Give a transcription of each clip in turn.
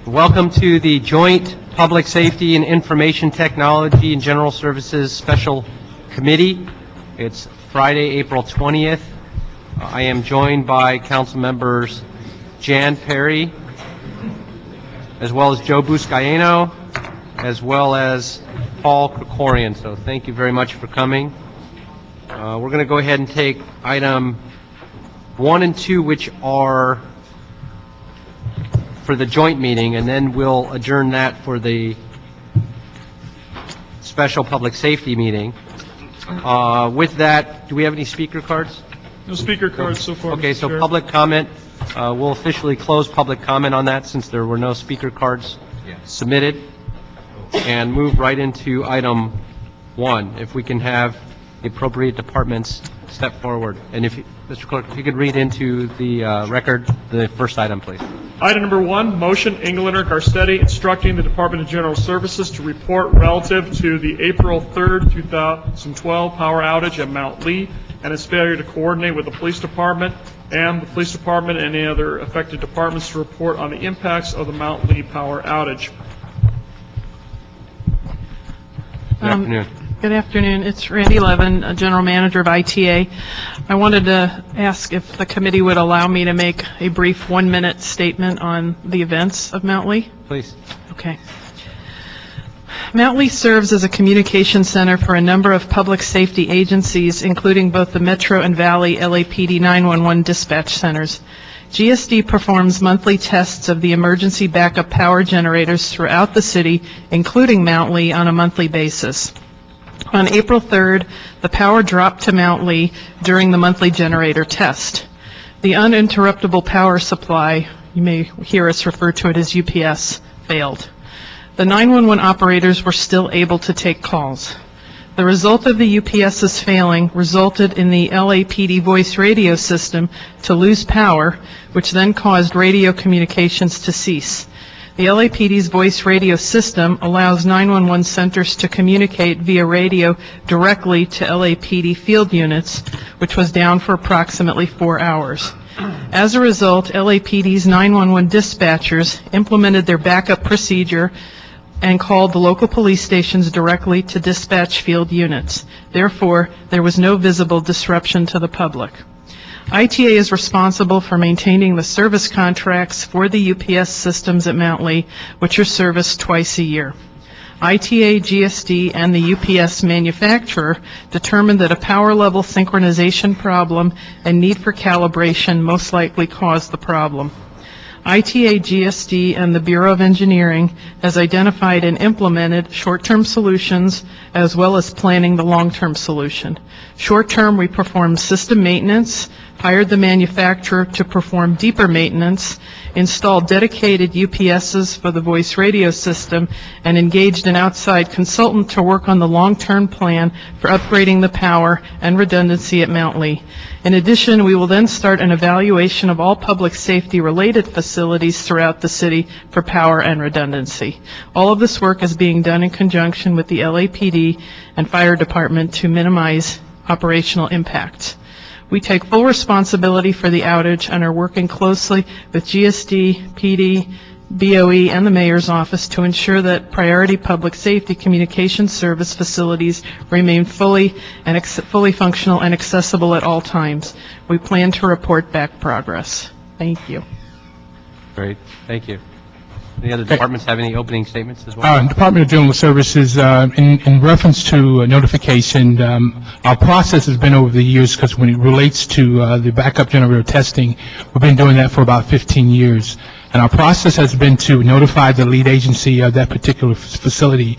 Welcome to the Joint Public Safety and Information Technology and General Services Special Committee. It's Friday, April 20th. I am joined by Council Members Jan Perry, as well as Joe Buscaino, as well as Paul Krikorian. So thank you very much for coming. We're going to go ahead and take item 1 and 2, which are for the joint meeting, and then we'll adjourn that for the special public safety meeting. With that, do we have any speaker cards? No speaker cards so far. Okay, so public comment, we'll officially close public comment on that since there were no speaker cards submitted, and move right into item 1. If we can have the appropriate departments step forward. And if, Mr. Clerk, if you could read into the record the first item, please. Item number 1, motion, Englander Garcetti instructing the Department of General Services to report relative to the April 3rd, 2012 power outage at Mount Lee and its failure to coordinate with the police department and the police department and any other affected departments to report on the impacts of the Mount Lee power outage. Good afternoon. Good afternoon. It's Randy Levin, General Manager of ITA. I wanted to ask if the committee would allow me to make a brief 1-minute statement on the events of Mount Lee. Please. Okay. Mount Lee serves as a communication center for a number of public safety agencies, including both the Metro and Valley LAPD 911 dispatch centers. GSD performs monthly tests of the emergency backup power generators throughout the city, including Mount Lee, on a monthly basis. On April 3rd, the power dropped to Mount Lee during the monthly generator test. The uninterruptible power supply, you may hear us refer to it as UPS, failed. The 911 operators were still able to take calls. The result of the UPS's failing resulted in the LAPD voice radio system to lose power, which then caused radio communications to cease. The LAPD's voice radio system allows 911 centers to communicate via radio directly to LAPD field units, which was down for approximately 4 hours. As a result, LAPD's 911 dispatchers implemented their backup procedure and called the local police stations directly to dispatch field units. Therefore, there was no visible disruption to the public. ITA is responsible for maintaining the service contracts for the UPS systems at Mount Lee, which are serviced twice a year. ITA, GSD, and the UPS manufacturer determined that a power level synchronization problem and need for calibration most likely caused the problem. ITA, GSD, and the Bureau of Engineering has identified and implemented short-term solutions as well as planning the long-term solution. Short-term, we performed system maintenance, hired the manufacturer to perform deeper maintenance, installed dedicated UPSs for the voice radio system, and engaged an outside consultant to work on the long-term plan for upgrading the power and redundancy at Mount Lee. In addition, we will then start an evaluation of all public safety-related facilities throughout the city for power and redundancy. All of this work is being done in conjunction with the LAPD and Fire Department to minimize operational impacts. We take full responsibility for the outage and are working closely with GSD, PD, BOE, and the Mayor's Office to ensure that priority public safety communication service facilities remain fully functional and accessible at all times. We plan to report back progress. Thank you. Great. Thank you. Any other departments have any opening statements as well? Department of General Services, in reference to notification, our process has been over the years, because when it relates to the backup generator testing, we've been doing that for about 15 years. And our process has been to notify the lead agency of that particular facility,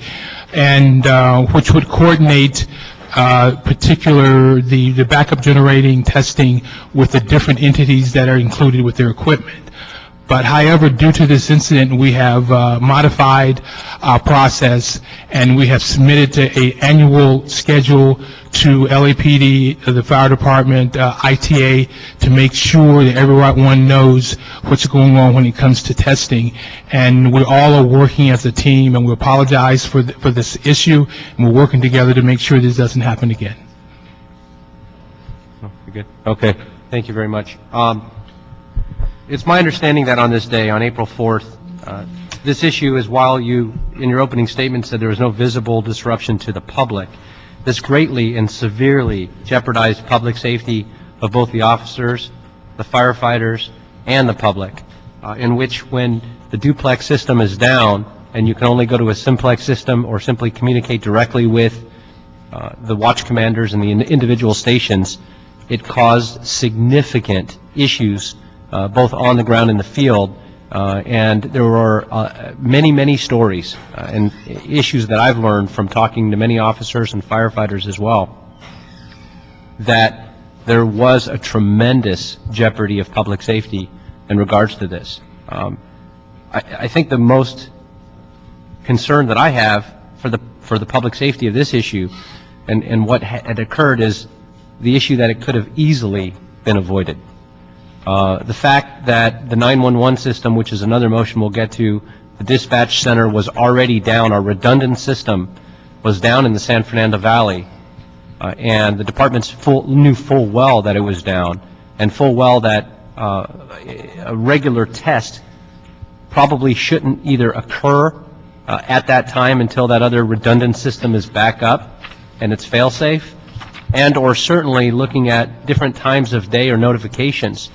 and which would coordinate the backup generating testing with the different entities that are included with their equipment. But however, due to this incident, we have modified our process, and we have submitted an annual schedule to LAPD, the Fire Department, ITA, to make sure that everyone knows what's going on when it comes to testing. And we all are working as a team, and we apologize for this issue, and we're working together to make sure this doesn't happen again. Oh, you're good. Okay. Thank you very much. It's my understanding that on this day, on April 4th, This issue is, while you, in your opening statement, said there was no visible disruption to the public, this greatly and severely jeopardized public safety of both the officers, the firefighters, and the public, in which when the duplex system is down and you can only go to a simplex system or simply communicate directly with the watch commanders and the individual stations, it caused significant issues both on the ground and the field. And there were many stories and issues that I've learned from talking to many officers and firefighters as well, that there was a tremendous jeopardy of public safety in regards to this. I think the most concern that I have for the public safety of this issue and what had occurred is the issue that it could have easily been avoided. The fact that the 911 system, which is another motion we'll get to, the dispatch center was already down, our redundant system was down in the San Fernando Valley, and the departments knew full well that it was down, and full well that a regular test probably shouldn't either occur at that time until that other redundant system is back up and it's fail-safe, and or certainly looking at different times of day or notifications.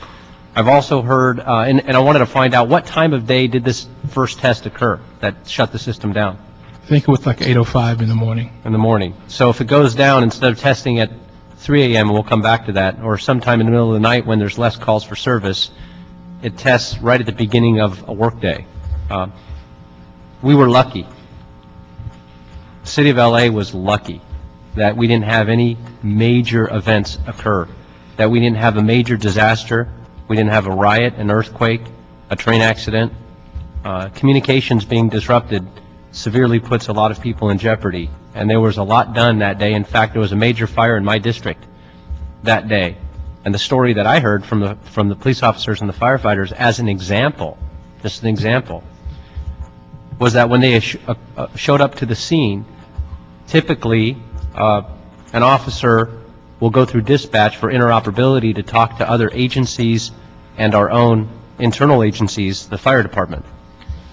I've also heard, and I wanted to find out, what time of day did this first test occur that shut the system down? I think it was like 8:05 in the morning. In the morning. So if it goes down, instead of testing at 3 a.m., we'll come back to that, or sometime in the middle of the night when there's less calls for service, it tests right at the beginning of a workday. We were lucky. The city of LA was lucky that we didn't have any major events occur, that we didn't have a major disaster, we didn't have a riot, an earthquake, a train accident. Communications being disrupted severely puts a lot of people in jeopardy, and there was a lot done that day. In fact, there was a major fire in my district that day, and the story that I heard from the police officers and the firefighters, as an example, just an example, was that when they showed up to the scene, typically an officer will go through dispatch for interoperability to talk to other agencies and our own internal agencies, the fire department.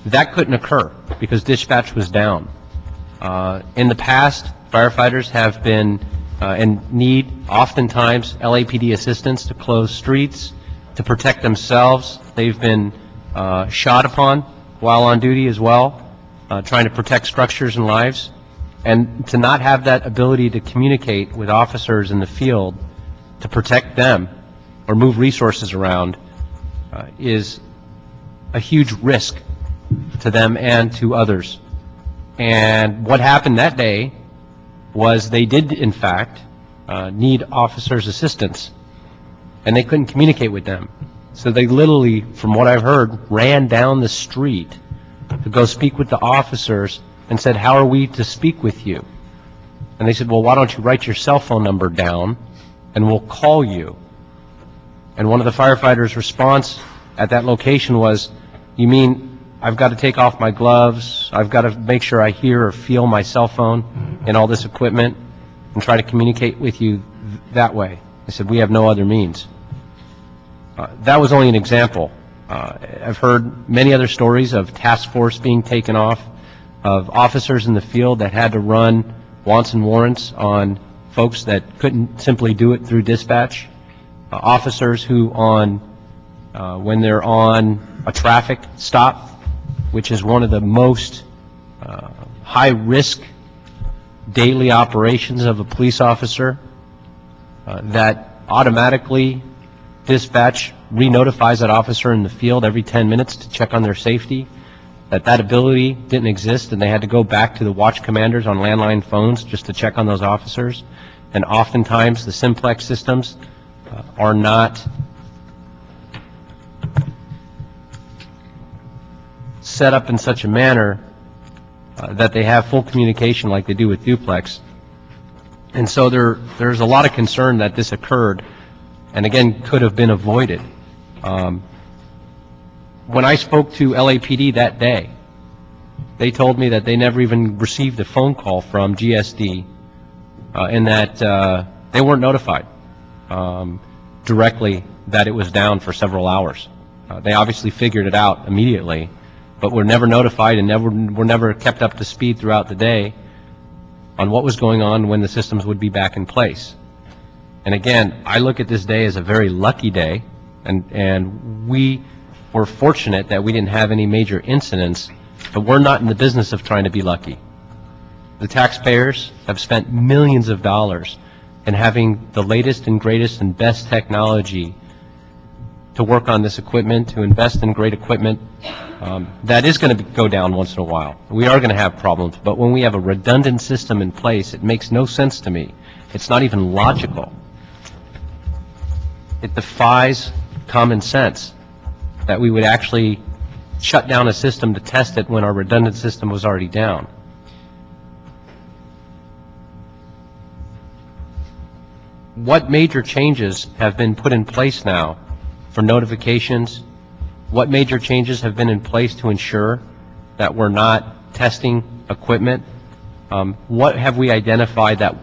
That couldn't occur because dispatch was down. In the past, firefighters have been and need oftentimes LAPD assistance to close streets, to protect themselves. They've been shot upon while on duty as well, trying to protect structures and lives. And to not have that ability to communicate with officers in the field to protect them or move resources around is a huge risk to them and to others. And what happened that day was they did, in fact, need officers' assistance, and they couldn't communicate with them. So they literally, from what I've heard, ran down the street to go speak with the officers and said, "How are we to speak with you?" And they said, "Well, why don't you write your cell phone number down and we'll call you." And one of the firefighters' response at that location was, "You mean I've got to take off my gloves, I've got to make sure I hear or feel my cell phone and all this equipment and try to communicate with you that way?" I said, "We have no other means." That was only an example. I've heard many other stories of task force being taken off, of officers in the field that had to run wants and warrants on folks that couldn't simply do it through dispatch, officers who when they're on a traffic stop, which is one of the most high-risk daily operations of a police officer, that automatically dispatch re-notifies that officer in the field every 10 minutes to check on their safety, that ability didn't exist, and they had to go back to the watch commanders on landline phones just to check on those officers. And oftentimes the simplex systems are not set up in such a manner that they have full communication like they do with duplex. And so there's a lot of concern that this occurred, and again, could have been avoided. When I spoke to LAPD that day, they told me that they never even received a phone call from GSD, and that they weren't notified directly that it was down for several hours. They obviously figured it out immediately, but were never notified and were never kept up to speed throughout the day on what was going on when the systems would be back in place. And again, I look at this day as a very lucky day, and we were fortunate that we didn't have any major incidents, but we're not in the business of trying to be lucky. The taxpayers have spent millions of dollars in having the latest and greatest and best technology to work on this equipment, to invest in great equipment. That is going to go down once in a while. We are going to have problems, but when we have a redundant system in place, it makes no sense to me. It's not even logical. It defies common sense that we would actually shut down a system to test it when our redundant system was already down. What major changes have been put in place now for notifications? What major changes have been in place to ensure that we're not testing equipment? What have we identified that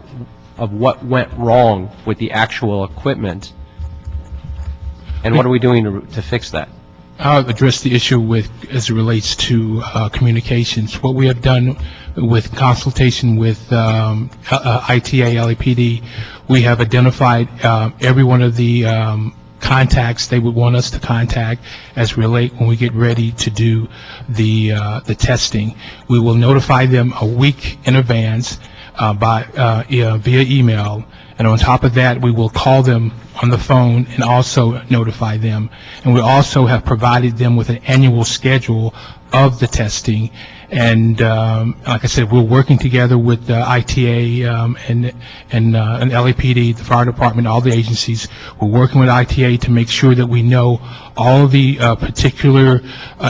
of what went wrong with the actual equipment? And what are we doing to fix that? I'll address the issue with, as it relates to communications. What we have done with consultation with ITA, LAPD, we have identified every one of the contacts they would want us to contact as relate when we get ready to do the testing. We will notify them a week in advance via email, and on top of that, we will call them on the phone and also notify them. And we also have provided them with an annual schedule of the testing. And like I said, we're working together with ITA and LAPD, the fire department, all the agencies. We're working with ITA to make sure that we know all of the particular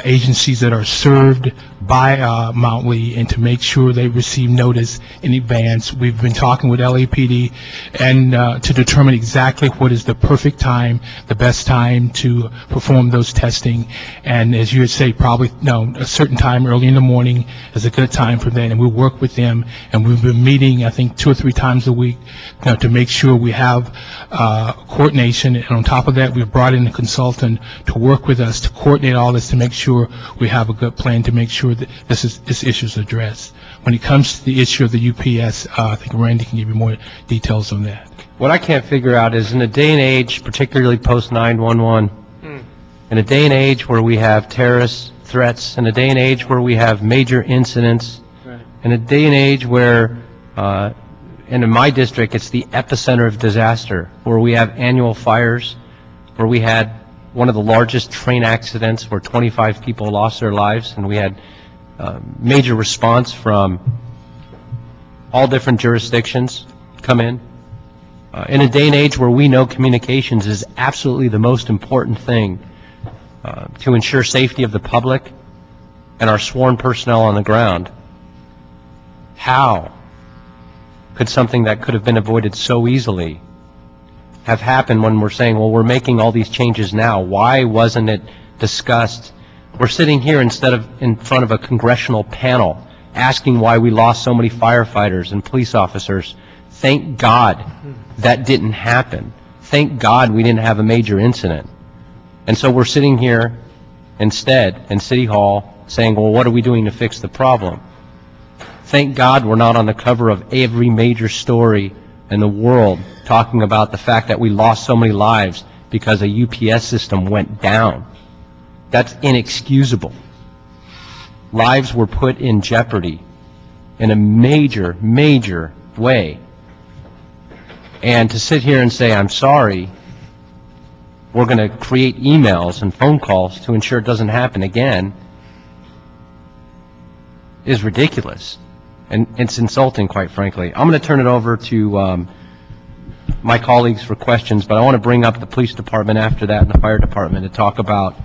agencies that are served by Mount Lee, and to make sure they receive notice in advance. We've been talking with LAPD and to determine exactly what is the perfect time, the best time to perform those testing. And as you would say, probably a certain time early in the morning is a good time for that, and we'll work with them. And we've been meeting, I think, 2 or 3 times a week to make sure we have coordination. And on top of that, we've brought in a consultant to work with us to coordinate all this, to make sure we have a good plan to make sure that this issue is addressed. When it comes to the issue of the UPS, I think Randy can give you more details on that. What I can't figure out is, in a day and age, particularly post 9/11, in a day and age where we have terrorist threats, in a day and age where we have major incidents, in a day and age where, and in my district, it's the epicenter of disaster, where we have annual fires, where we had one of the largest train accidents where 25 people lost their lives, and we had major response from all different jurisdictions come in. In a day and age where we know communications is absolutely the most important thing to ensure safety of the public and our sworn personnel on the ground, how could something that could have been avoided so easily have happened when we're saying, well, we're making all these changes now? Why wasn't it discussed? We're sitting here instead of in front of a congressional panel asking why we lost so many firefighters and police officers. Thank God that didn't happen. Thank God we didn't have a major incident. And so we're sitting here instead in City Hall saying, well, what are we doing to fix the problem? Thank God we're not on the cover of every major story in the world talking about the fact that we lost so many lives because a UPS system went down. That's inexcusable. Lives were put in jeopardy in a major, major way. And to sit here and say, I'm sorry, we're going to create emails and phone calls to ensure it doesn't happen again, is ridiculous. And it's insulting, quite frankly. I'm going to turn it over to my colleagues for questions, but I want to bring up the police department after that and the fire department to talk about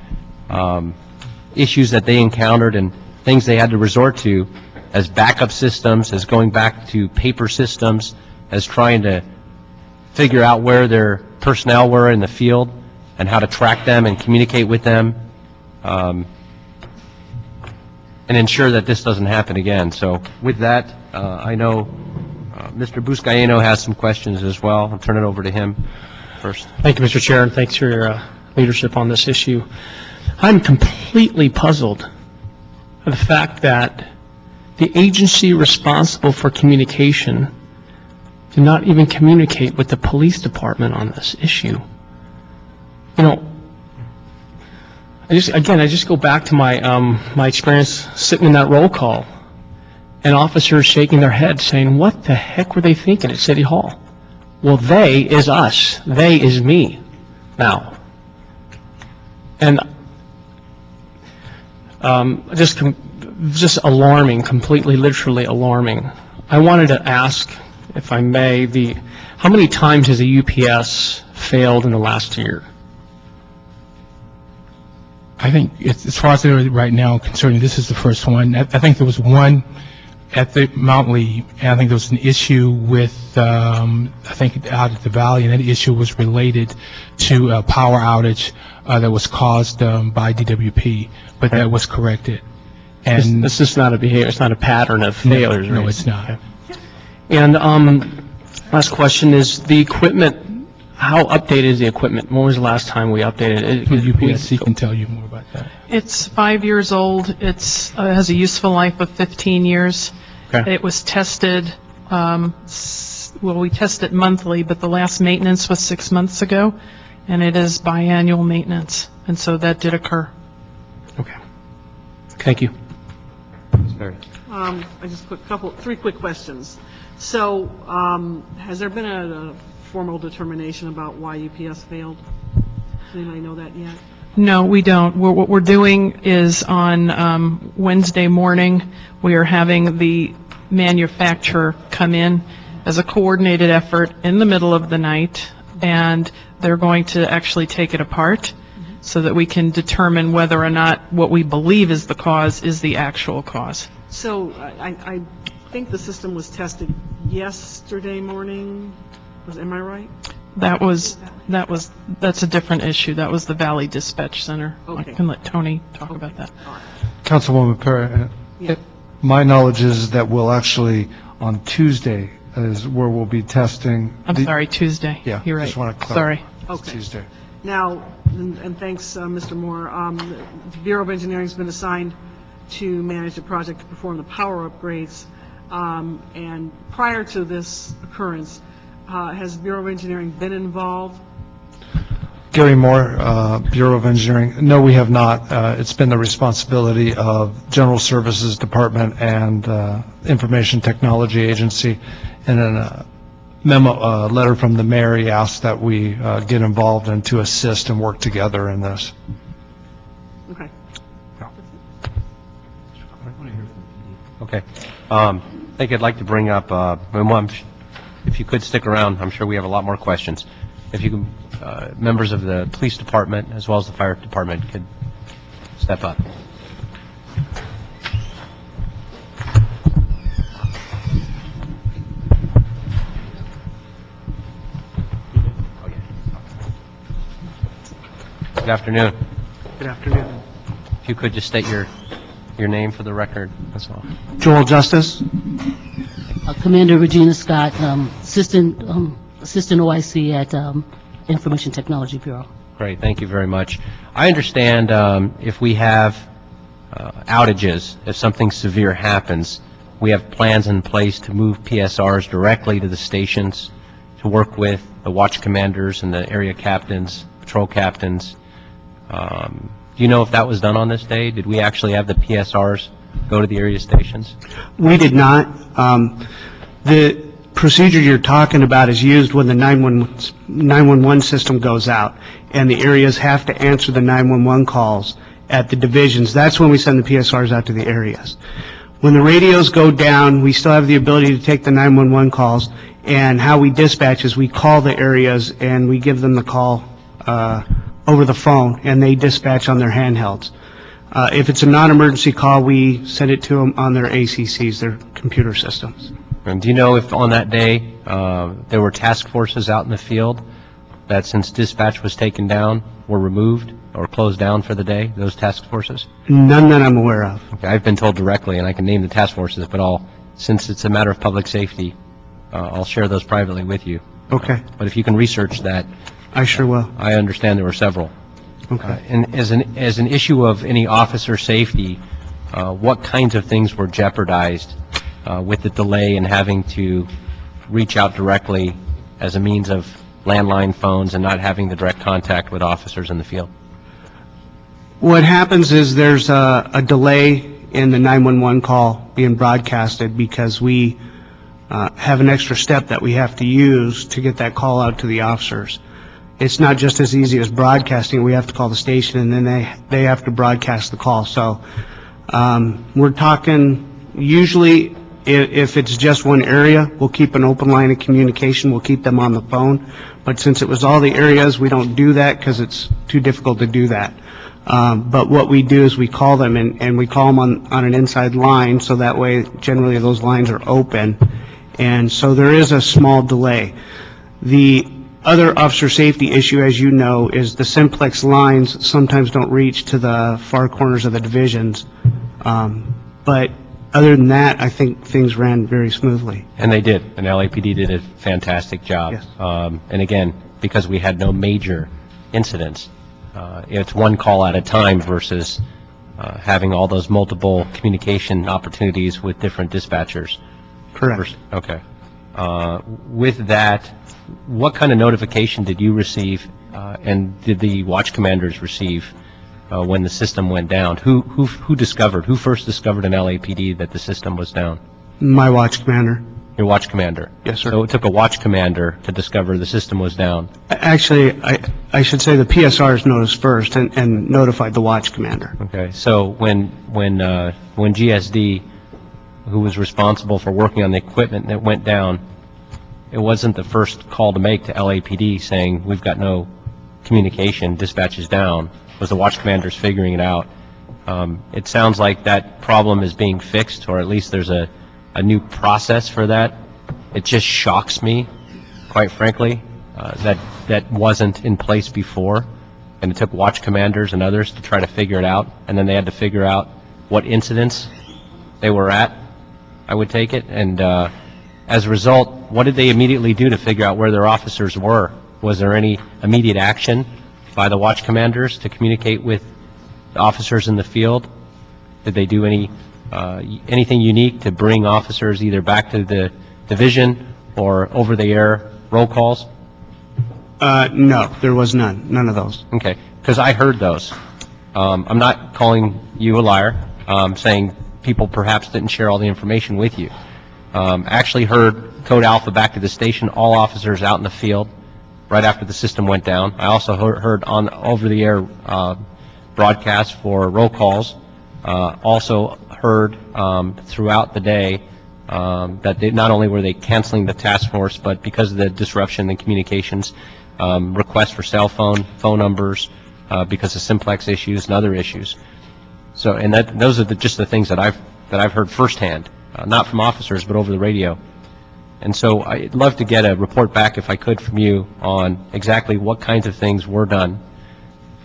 issues that they encountered and things they had to resort to as backup systems, as going back to paper systems, as trying to figure out where their personnel were in the field and how to track them and communicate with them, and ensure that this doesn't happen again. So with that, I know Mr. Buscaino has some questions as well. I'll turn it over to him first. Thank you, Mr. Chair, and thanks for your leadership on this issue. I'm completely puzzled the fact that the agency responsible for communication did not even communicate with the police department on this issue. You know, I just go back to my my experience sitting in that roll call, and officers shaking their heads saying, "What the heck were they thinking at City Hall?" Well, they is us. They is me now. And just alarming, completely, literally alarming. I wanted to ask, if I may, how many times has a UPS failed in the last year? I think, as far as I know right now concerning, this is the first one. I think there was one at the Mount Lee, and I think there was an issue with, I think out at the Valley, and that issue was related to a power outage that was caused by DWP, but that was corrected. And This is not a behavior, it's not a pattern of failures, right? no, it's not. Okay. And last question is the equipment, how updated is the equipment? When was the last time we updated it? The UPSC can tell you more about that. It's 5 years old. It's has a useful life of 15 years. Okay. It was tested, we test it monthly, but the last maintenance was 6 months ago, and it is biannual maintenance, and so that did occur. Okay. Thank you. I just three quick questions. So, has there been a formal determination about why UPS failed? Does anybody know that yet? No, we don't. What we're doing is on Wednesday morning, we are having the manufacturer come in as a coordinated effort in the middle of the night, and they're going to actually take it apart so that we can determine whether or not what we believe is the cause is the actual cause. So, I think the system was tested yesterday morning. Am I right? That's a different issue. That was the Valley Dispatch Center. Okay. I can let Tony talk about that. All right. Councilwoman Perry, Yeah. my knowledge is that we'll actually, on Tuesday, is where we'll be testing. I'm sorry, Tuesday. Yeah, You're right. just want to clarify. Sorry. Okay. Tuesday. Now, and thanks, Mr. Moore, the Bureau of Engineering's been assigned to manage the project to perform the power upgrades. And prior to this occurrence, has Bureau of Engineering been involved? Gary Moore, Bureau of Engineering. No, we have not. It's been the responsibility of General Services Department and Information Technology Agency. And in a memo, letter from the mayor, he asked that we get involved and to assist and work together in this. Okay. Okay. I think I'd like to bring up, if you could stick around, I'm sure we have a lot more questions. If you can, members of the police department as well as the fire department could step up. Good afternoon. Good afternoon. If you could just state your name for the record, that's all. Joel Justice. Commander Regina Scott, Assistant OIC at Information Technology Bureau. Great, thank you very much. I understand if we have outages, if something severe happens, we have plans in place to move PSRs directly to the stations to work with the watch commanders and the area captains, patrol captains. Do you know if that was done on this day? Did we actually have the PSRs go to the area stations? We did not. The procedure you're talking about is used when the 911 system goes out, and the areas have to answer the 911 calls at the divisions. That's when we send the PSRs out to the areas. When the radios go down, we still have the ability to take the 911 calls, and how we dispatch is we call the areas and we give them the call over the phone, and they dispatch on their handhelds. If it's a non-emergency call, we send it to them on their ACCs, their computer systems. And do you know if on that day there were task forces out in the field that, since dispatch was taken down, were removed or closed down for the day, those task forces? None that I'm aware of. Okay, I've been told directly, and I can name the task forces, but since it's a matter of public safety, I'll share those privately with you. Okay, But if you can research that, I sure will. I understand there were several. Okay. And as an issue of any officer safety, what kinds of things were jeopardized with the delay in having to reach out directly as a means of landline phones and not having the direct contact with officers in the field? What happens is there's a delay in the 911 call being broadcasted because we have an extra step that we have to use to get that call out to the officers. It's not just as easy as broadcasting. We have to call the station, and then they have to broadcast the call. So we're talking, usually, if it's just one area, we'll keep an open line of communication. We'll keep them on the phone. But since it was all the areas, we don't do that because it's too difficult to do that. But what we do is we call them, and we call them on an inside line, so that way, generally, those lines are open. And so there is a small delay. The other officer safety issue, as you know, is the simplex lines sometimes don't reach to the far corners of the divisions. But other than that, I think things ran very smoothly. And they did, and LAPD did a fantastic job. Yes. And again, because we had no major incidents, it's one call at a time versus having all those multiple communication opportunities with different dispatchers. Correct. Okay. With that, what kind of notification did you receive, and did the watch commanders receive when the system went down? Who first discovered in LAPD that the system was down? My watch commander. Your watch commander? Yes, sir. So it took a watch commander to discover the system was down. Actually, I should say the PSRs noticed first and notified the watch commander. Okay. So when GSD, who was responsible for working on the equipment that went down, it wasn't the first call to make to LAPD saying we've got no communication, dispatch is down. It was the watch commanders figuring it out. It sounds like that problem is being fixed, or at least there's a new process for that. It just shocks me, quite frankly, that wasn't in place before, and it took watch commanders and others to try to figure it out, and then they had to figure out what incidents they were at, I would take it, and as a result, what did they immediately do to figure out where their officers were? Was there any immediate action by the watch commanders to communicate with the officers in the field? Did they do anything unique to bring officers either back to the division or over-the-air roll calls? No, there was none of those. Okay, because I heard those. I'm not calling you a liar. I'm saying people perhaps didn't share all the information with you. Actually heard Code Alpha back to the station, all officers out in the field right after the system went down. I also heard on over-the-air broadcast for roll calls. Also heard throughout the day that not only were they canceling the task force, but because of the disruption in communications, requests for cell phone numbers because of simplex issues and other issues. So, and those are just the things that I've heard firsthand, not from officers, but over the radio. And so I'd love to get a report back, if I could, from you on exactly what kinds of things were done.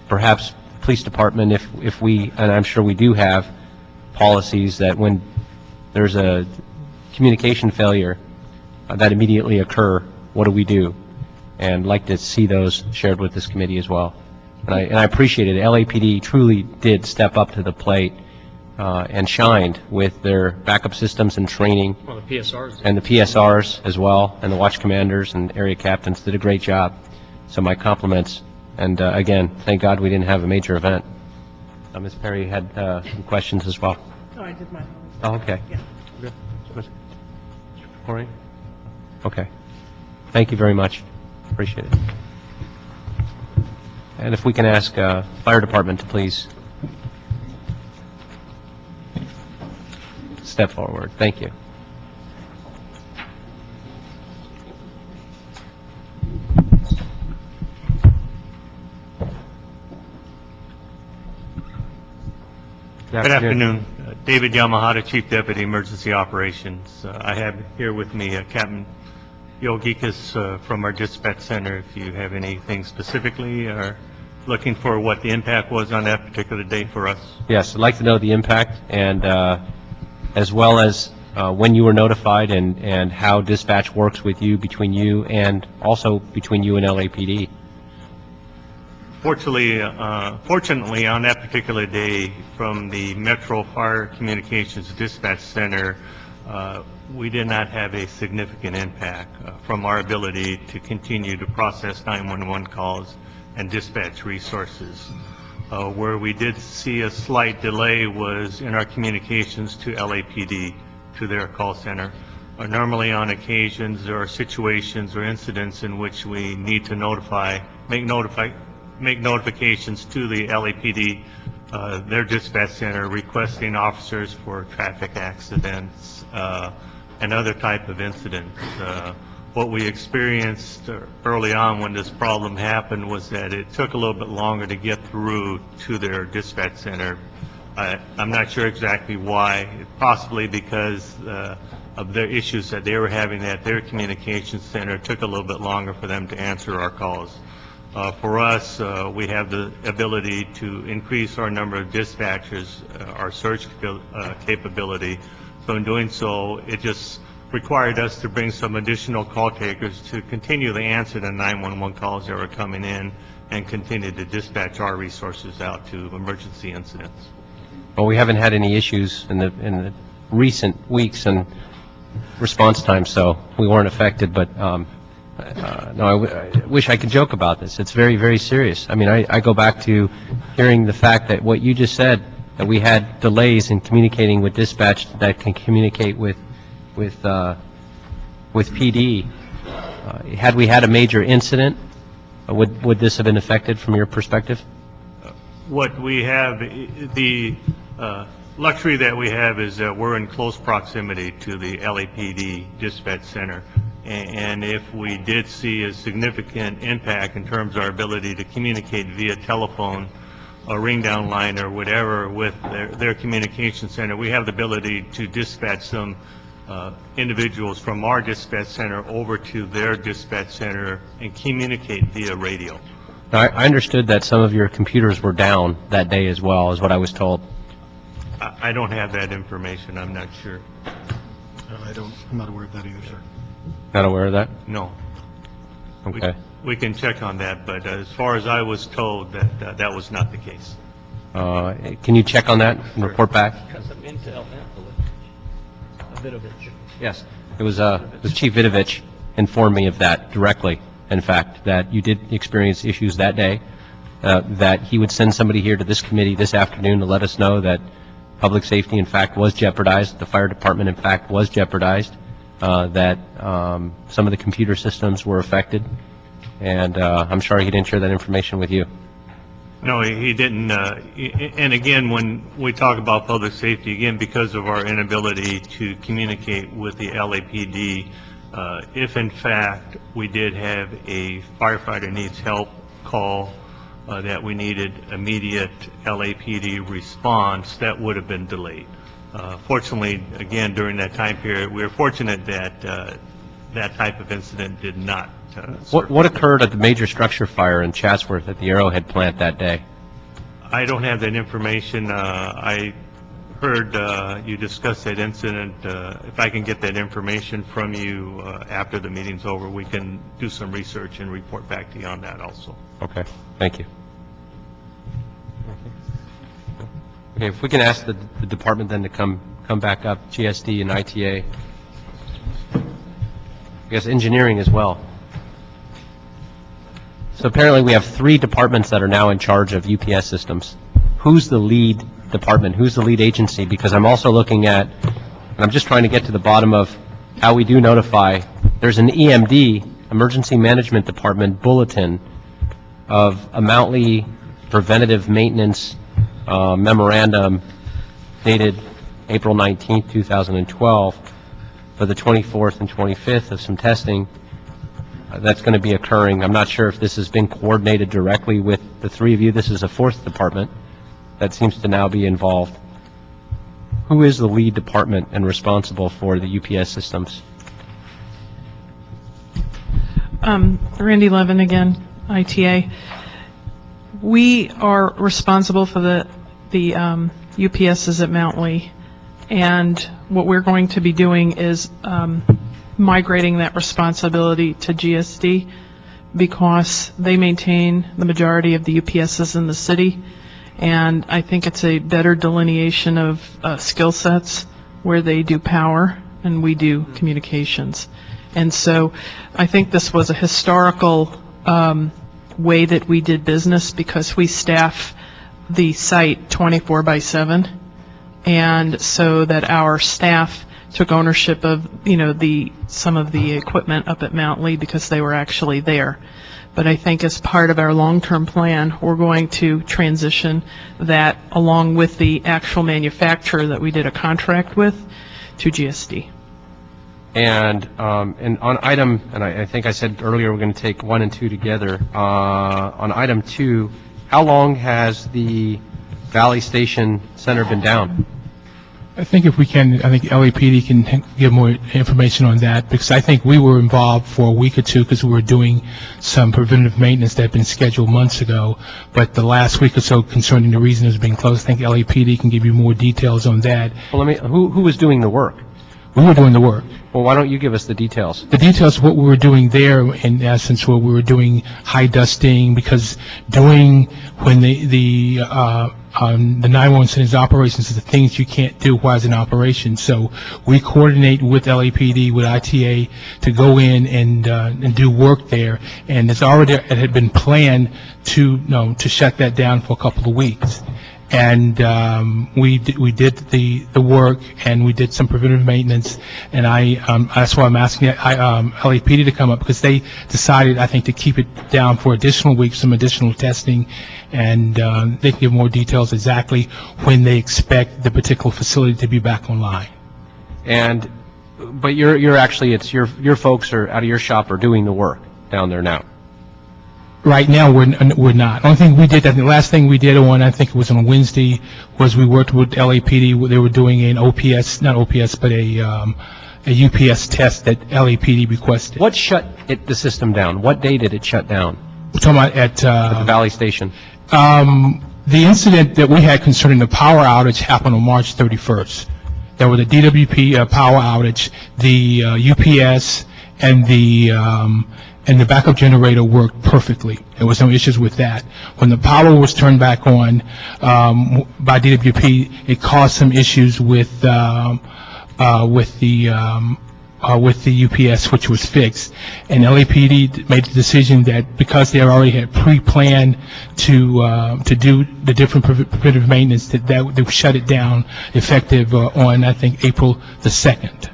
Perhaps police department, if we, and I'm sure we do have policies that when there's a communication failure that immediately occur, what do we do? And I'd like to see those shared with this committee as well. And I appreciate it. LAPD truly did step up to the plate and shined with their backup systems and training. Well, the PSRs. And the PSRs as well, and the watch commanders and area captains did a great job. So my compliments. And again, thank God we didn't have a major event. Ms. Perry had some questions as well. Oh, I did mine. Oh, okay. Yeah. Mr. Corey? Okay. Thank you very much. Appreciate it. And if we can ask fire department to please step forward. Thank you. Good afternoon. David Yamahata, Chief Deputy Emergency Operations. I have here with me Captain Yogikas from our dispatch center. If you have anything specifically or looking for what the impact was on that particular day for us. Yes, I'd like to know the impact, and as well as when you were notified and how dispatch works with you, between you, and also between you and LAPD. Fortunately, on that particular day, from the Metro Fire Communications Dispatch Center, we did not have a significant impact from our ability to continue to process 911 calls and dispatch resources. Where we did see a slight delay was in our communications to LAPD, to their call center. Normally, on occasions, there are situations or incidents in which we need to make notifications to the LAPD, their dispatch center, requesting officers for traffic accidents and other type of incidents. What we experienced early on when this problem happened was that it took a little bit longer to get through to their dispatch center. I'm not sure exactly why, possibly because of the issues that they were having at their communications center. It took a little bit longer for them to answer our calls. For us, we have the ability to increase our number of dispatchers, our search capability. So in doing so, it just required us to bring some additional call takers to continue to answer the 911 calls that were coming in and continue to dispatch our resources out to emergency incidents. Well, we haven't had any issues in the recent weeks and response time, so we weren't affected, but no, I wish I could joke about this. It's very, very serious. I mean, I go back to hearing the fact that what you just said, that we had delays in communicating with dispatch that can communicate with PD. Had we had a major incident, would this have been affected from your perspective? What we have, the luxury that we have is that we're in close proximity to the LAPD dispatch center. And if we did see a significant impact in terms of our ability to communicate via telephone, a ring down line or whatever with their communication center, we have the ability to dispatch some individuals from our dispatch center over to their dispatch center and communicate via radio. Now, I understood that some of your computers were down that day as well, is what I was told. I don't have that information. I'm not sure. I'm not aware of that either, sir. Not aware of that? No. Okay. We can check on that, but as far as I was told, that was not the case. Can you check on that and report back? Yes. It was Chief Vidovich informed me of that directly, in fact, that you did experience issues that day, that he would send somebody here to this committee this afternoon to let us know that public safety, in fact, was jeopardized, the fire department, in fact, was jeopardized, that some of the computer systems were affected, and I'm sorry he didn't share that information with you. No, he didn't. And again, when we talk about public safety, again, because of our inability to communicate with the LAPD, if in fact we did have a firefighter needs help call that we needed immediate LAPD response, that would have been delayed. Fortunately, again, during that time period, we were fortunate that that type of incident did not. What occurred at the major structure fire in Chatsworth at the Arrowhead plant that day? I don't have that information. I heard you discuss that incident. If I can get that information from you after the meeting's over, we can do some research and report back to you on that also. Okay, thank you. Okay, if we can ask the department then to come back up, GSD and ITA. I guess engineering as well. So apparently we have 3 departments that are now in charge of UPS systems. Who's the lead department? Who's the lead agency? Because I'm also looking at, and I'm just trying to get to the bottom of how we do notify. There's an EMD, Emergency Management Department, bulletin of a Mount Lee preventative maintenance memorandum dated April 19, 2012 for the 24th and 25th of some testing that's going to be occurring. I'm not sure if this has been coordinated directly with the 3 of you. This is a 4th department that seems to now be involved. Who is the lead department and responsible for the UPS systems? Randy Levin again, ITA. We are responsible for the UPSs at Mount Lee, and what we're going to be doing is migrating that responsibility to GSD because they maintain the majority of the UPSs in the city, and I think it's a better delineation of skill sets where they do power and we do communications. And so I think this was a historical way that we did business because we staff the site 24/7, and so that our staff took ownership of, some of the equipment up at Mount Lee because they were actually there. But I think as part of our long-term plan, we're going to transition that along with the actual manufacturer that we did a contract with to GSD. And on item, and I think I said earlier we're going to take 1 and 2 together. On item 2, how long has the Valley Station Center been down? I think if we can, I think LAPD can give more information on that, because I think we were involved for a week or two because we were doing some preventative maintenance that had been scheduled months ago. But the last week or so concerning the reason it was being closed, I think LAPD can give you more details on that. Well, who was doing the work? We were doing the work. Well, why don't you give us the details? The details of what we were doing there, in essence, what we were doing high dusting, because when the 911 center's operations is the things you can't do while it's in operation. So we coordinate with LAPD, with ITA, to go in and do work there. And it had been planned to shut that down for a couple of weeks. And we did the work, and we did some preventative maintenance, and that's why I'm asking LAPD to come up, because they decided, I think, to keep it down for additional weeks, some additional testing, and they can give more details exactly when they expect the particular facility to be back online. But you're actually, it's your folks are out of your shop are doing the work down there now. Right now, we're not. Only thing we did, the last thing we did I think it was on Wednesday, was we worked with LAPD. They were doing an not OPS, but a UPS test that LAPD requested. What shut the system down? What day did it shut down? We're talking about at the Valley Station. The incident that we had concerning the power outage happened on March 31st. There was a DWP power outage. The UPS and the backup generator worked perfectly. There was no issues with that. When the power was turned back on by DWP, it caused some issues with the UPS, which was fixed. And LAPD made the decision that because they already had pre-planned to do the different preventive maintenance, that they would shut it down effective on, I think, April the 2nd.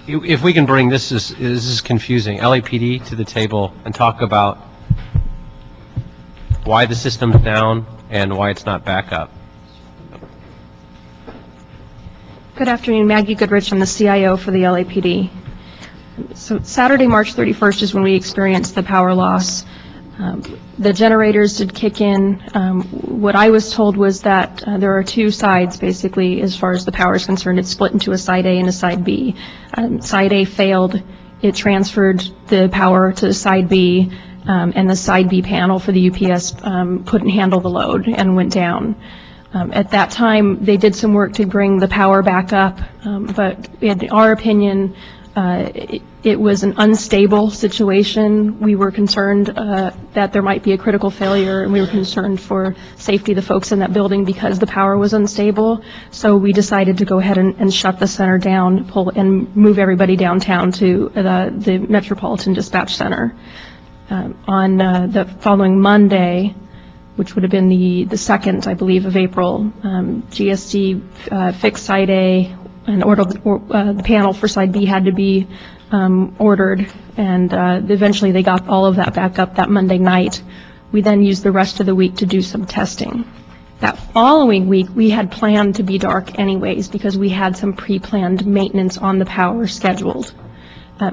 If we can bring this is confusing, LAPD to the table and talk about why the system's down and why it's not back up. Good afternoon, Maggie Goodrich. I'm the CIO for the LAPD. So Saturday, March 31st is when we experienced the power loss. The generators did kick in. What I was told was that there are two sides, basically, as far as the power is concerned. It's split into a side A and a side B. Side A failed. It transferred the power to side B, and the side B panel for the UPS couldn't handle the load and went down. At that time, they did some work to bring the power back up, but in our opinion, it was an unstable situation. We were concerned that there might be a critical failure, and we were concerned for safety of the folks in that building because the power was unstable. So we decided to go ahead and shut the center down, and move everybody downtown to the Metropolitan Dispatch Center. On the following Monday, which would have been the 2nd, I believe, of April, GSD fixed side A, and the panel for side B had to be ordered, and eventually they got all of that back up that Monday night. We then used the rest of the week to do some testing. That following week, we had planned to be dark anyways because we had some pre-planned maintenance on the power scheduled.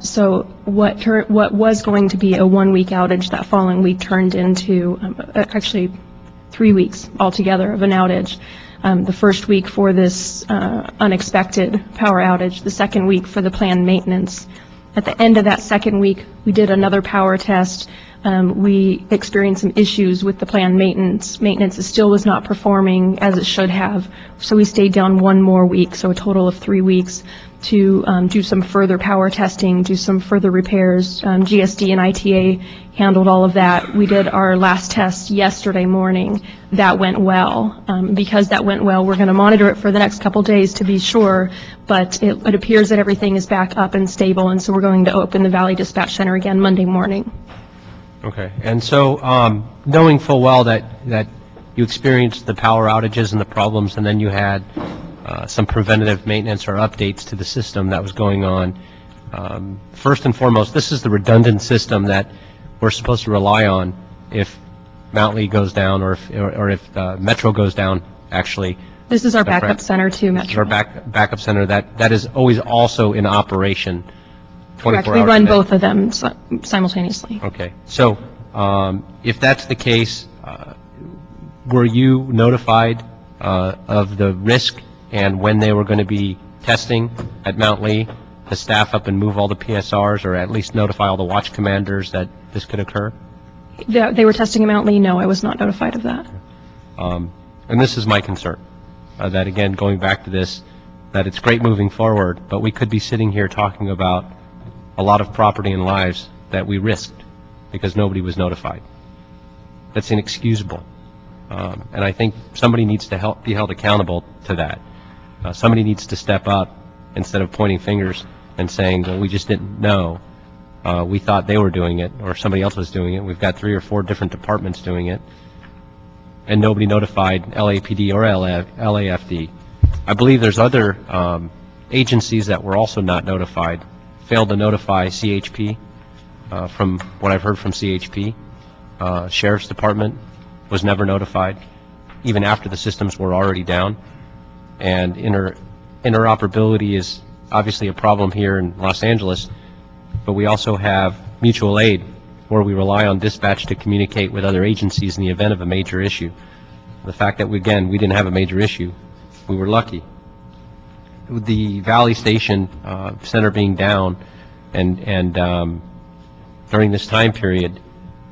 So what was going to be a 1-week outage that following week turned into actually 3 weeks altogether of an outage. The first week for this unexpected power outage, the second week for the planned maintenance. At the end of that second week, we did another power test. we experienced some issues with the planned maintenance. Maintenance still was not performing as it should have, so we stayed down one more week, so a total of 3 weeks, to do some further power testing, do some further repairs. GSD and ITA handled all of that. We did our last test yesterday morning. That went well. Because that went well, we're going to monitor it for the next couple days to be sure, but it appears that everything is back up and stable, and so we're going to open the Valley Dispatch Center again Monday morning. Okay. And so, knowing full well that you experienced the power outages and the problems, and then you had some preventative maintenance or updates to the system that was going on. First and foremost, this is the redundant system that we're supposed to rely on if Mount Lee goes down or if Metro goes down, actually. This is our backup center to Metro. This is our backup center that is always also in operation 24 Correct. hours We run a day. both of them simultaneously. Okay. So, if that's the case, were you notified of the risk and when they were going to be testing at Mount Lee to staff up and move all the PSRs, or at least notify all the watch commanders that this could occur? They were testing at Mount Lee. No, I was not notified of that. And this is my concern, that again, going back to this, that it's great moving forward, but we could be sitting here talking about a lot of property and lives that we risked because nobody was notified. That's inexcusable. And I think somebody needs to be held accountable to that. Somebody needs to step up instead of pointing fingers and saying, well, we just didn't know. We thought they were doing it or somebody else was doing it. We've got 3 or 4 different departments doing it. And nobody notified LAPD or LAFD. I believe there's other agencies that were also not notified, failed to notify CHP. From what I've heard from CHP, Sheriff's Department was never notified, even after the systems were already down. And interoperability is obviously a problem here in Los Angeles, but we also have mutual aid, where we rely on dispatch to communicate with other agencies in the event of a major issue. The fact that, we didn't have a major issue, we were lucky. With the Valley Station Center being down, and during this time period,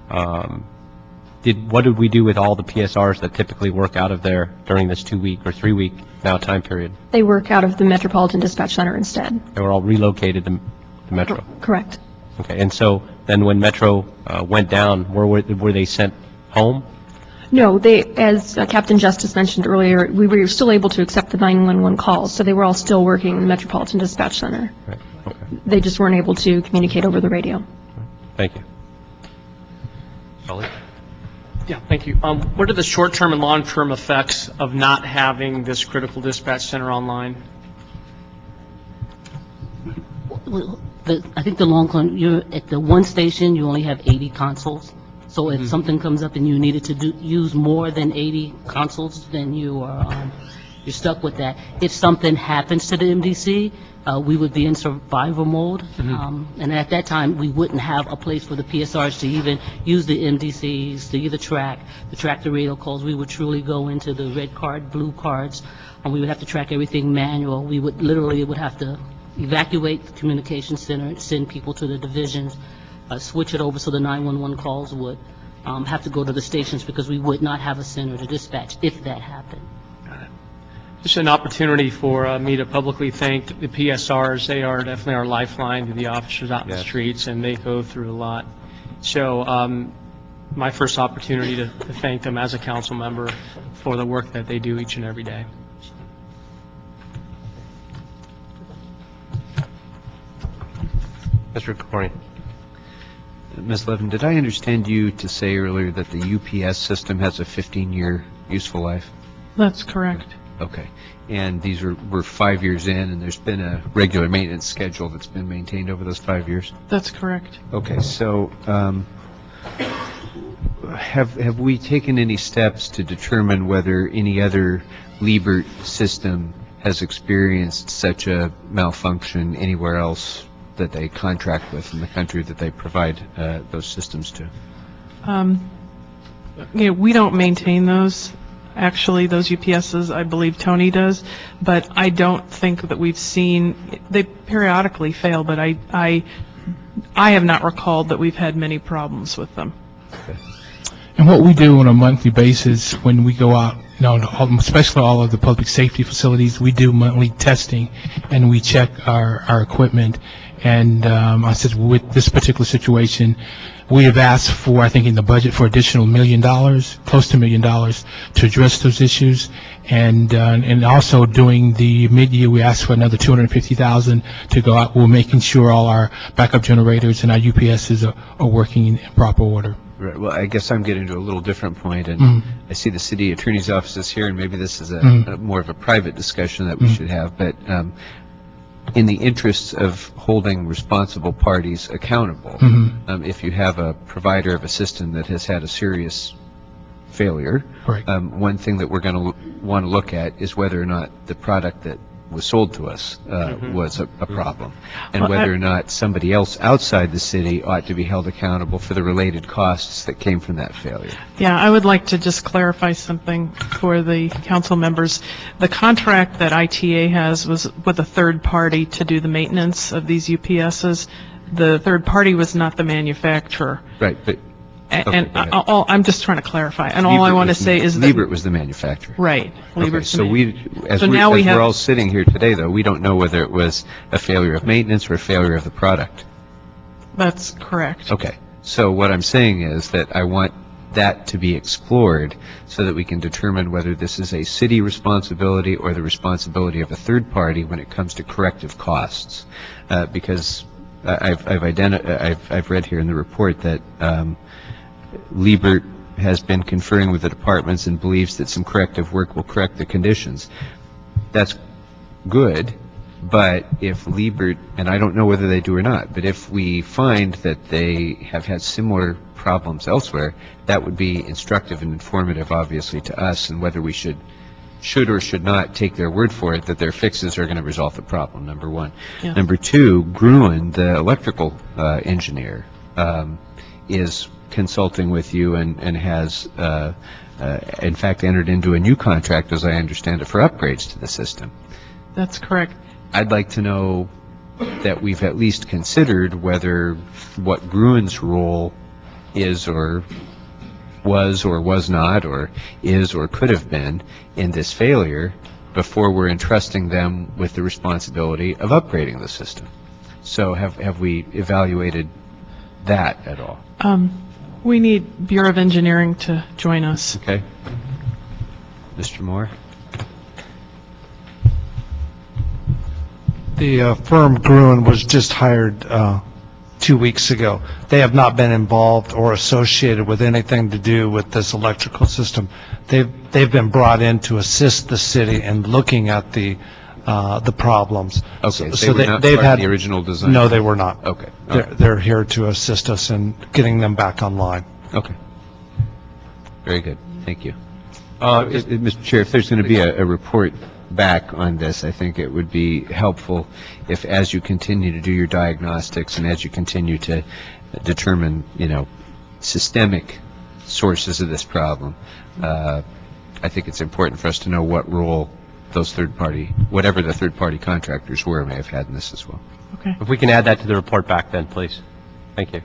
what did we do with all the PSRs that typically work out of there during this 2-week or 3-week now time period? They work out of the Metropolitan Dispatch Center instead. They were all relocated to Metro. Correct. Okay, and so then when Metro went down, were they sent home? No, as Captain Justice mentioned earlier, we were still able to accept the 911 calls, so they were all still working in the Metropolitan Dispatch Center. Right. Okay. They just weren't able to communicate over the radio. Thank you. Sully? Yeah, thank you. What are the short-term and long-term effects of not having this critical dispatch center online? Well, I think the long, you're at the one station, you only have 80 consoles. So if something comes up and you needed to use more than 80 consoles, then you're stuck with that. If something happens to the MDC, we would be in survival mode. And at that time, we wouldn't have a place for the PSRs to even use the MDCs to either track the radio calls. We would truly go into the red card, blue cards, and we would have to track everything manual. We would have to evacuate the communication center, send people to the divisions, switch it over so the 911 calls would have to go to the stations because we would not have a center to dispatch if that happened. Just an opportunity for me to publicly thank the PSRs. They are definitely our lifeline to the officers out in the streets, and they go through a lot. So my first opportunity to thank them as a council member for the work that they do each and every day. Mr. Cornyn. Ms. Levin, did I understand you to say earlier that the UPS system has a 15-year useful life? That's correct. Okay. And these we're 5 years in, and there's been a regular maintenance schedule that's been maintained over those 5 years? That's correct. Okay. So have we taken any steps to determine whether any other Liebert system has experienced such a malfunction anywhere else that they contract with in the country that they provide those systems to? We don't maintain those. Actually, those UPSs, I believe Tony does, but I don't think that we've seen, they periodically fail, but I I have not recalled that we've had many problems with them. And what we do on a monthly basis when we go out, especially all of the public safety facilities, we do monthly testing and we check our equipment. And I said with this particular situation, we have asked for, I think in the budget, for additional $1 million, close to $1 million, to address those issues. And also during the mid-year, we asked for another $250,000 to go out. We're making sure all our backup generators and our UPSs are working in proper order. Right. Well, I guess I'm getting to a little different point, and I see the city attorney's office is here, and maybe this is a more of a private discussion that we should have, but in the interests of holding responsible parties accountable, if you have a provider of a system that has had a serious failure, one thing that we're going to want to look at is whether or not the product that was sold to us was a problem, and whether or not somebody else outside the city ought to be held accountable for the related costs that came from that failure. Yeah, I would like to just clarify something for the council members. The contract that ITA has was with a third party to do the maintenance of these UPSs. The third party was not the manufacturer. Right, but I'm just trying to clarify. And all I want to say is that Liebert was the manufacturer. Right. Okay, so we're all sitting here today, though, we don't know whether it was a failure of maintenance or a failure of the product. That's correct. Okay. So what I'm saying is that I want that to be explored so that we can determine whether this is a city responsibility or the responsibility of a third party when it comes to corrective costs. Because I've read here in the report that Liebert has been conferring with the departments and believes that some corrective work will correct the conditions. That's good, but if Liebert, and I don't know whether they do or not, but if we find that they have had similar problems elsewhere, that would be instructive and informative, obviously, to us, and whether we should or should not take their word for it that their fixes are going to resolve the problem, number one. Yeah. Number two, Gruen, the electrical engineer, is consulting with you and has, in fact, entered into a new contract, as I understand it, for upgrades to the system. That's correct. I'd like to know that we've at least considered whether what Gruen's role is or was not, or is or could have been in this failure before we're entrusting them with the responsibility of upgrading the system. So have we evaluated that at all? We need Bureau of Engineering to join us. Okay. Mr. Moore? The firm Gruen was just hired 2 weeks ago. They have not been involved or associated with anything to do with this electrical system. They've been brought in to assist the city in looking at the problems. Okay, so they were not part of the original design? No, they were not. Okay. They're here to assist us in getting them back online. Okay. Very good. Thank you. Mr. Chair, if there's going to be a report back on this, I think it would be helpful if, as you continue to do your diagnostics and as you continue to determine, systemic sources of this problem, I think it's important for us to know what role those whatever the third-party contractors were, may have had in this as well. Okay. If we can add that to the report back then, please. Thank you.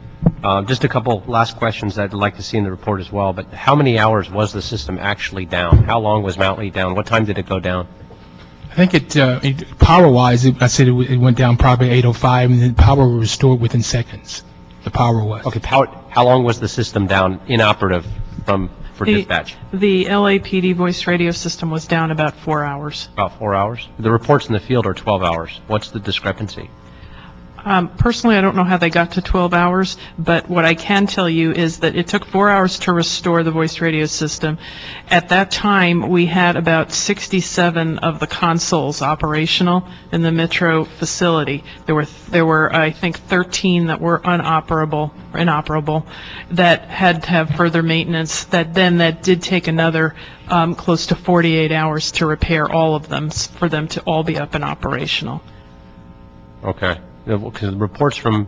Just a couple last questions that I'd like to see in the report as well, but how many hours was the system actually down? How long was Mount Lee down? What time did it go down? I think power-wise, I said it went down probably 8:05, and then power was restored within seconds. The power was. Okay, how long was the system down, inoperative, for dispatch? The LAPD voice radio system was down about 4 hours. About 4 hours? The reports in the field are 12 hours. What's the discrepancy? Personally, I don't know how they got to 12 hours, but what I can tell you is that it took 4 hours to restore the voice radio system. At that time, we had about 67 of the consoles operational in the Metro facility. There were I think 13 that were inoperable that had to have further maintenance. That did take another close to 48 hours to repair all of them for them to all be up and operational. Okay. Because the reports from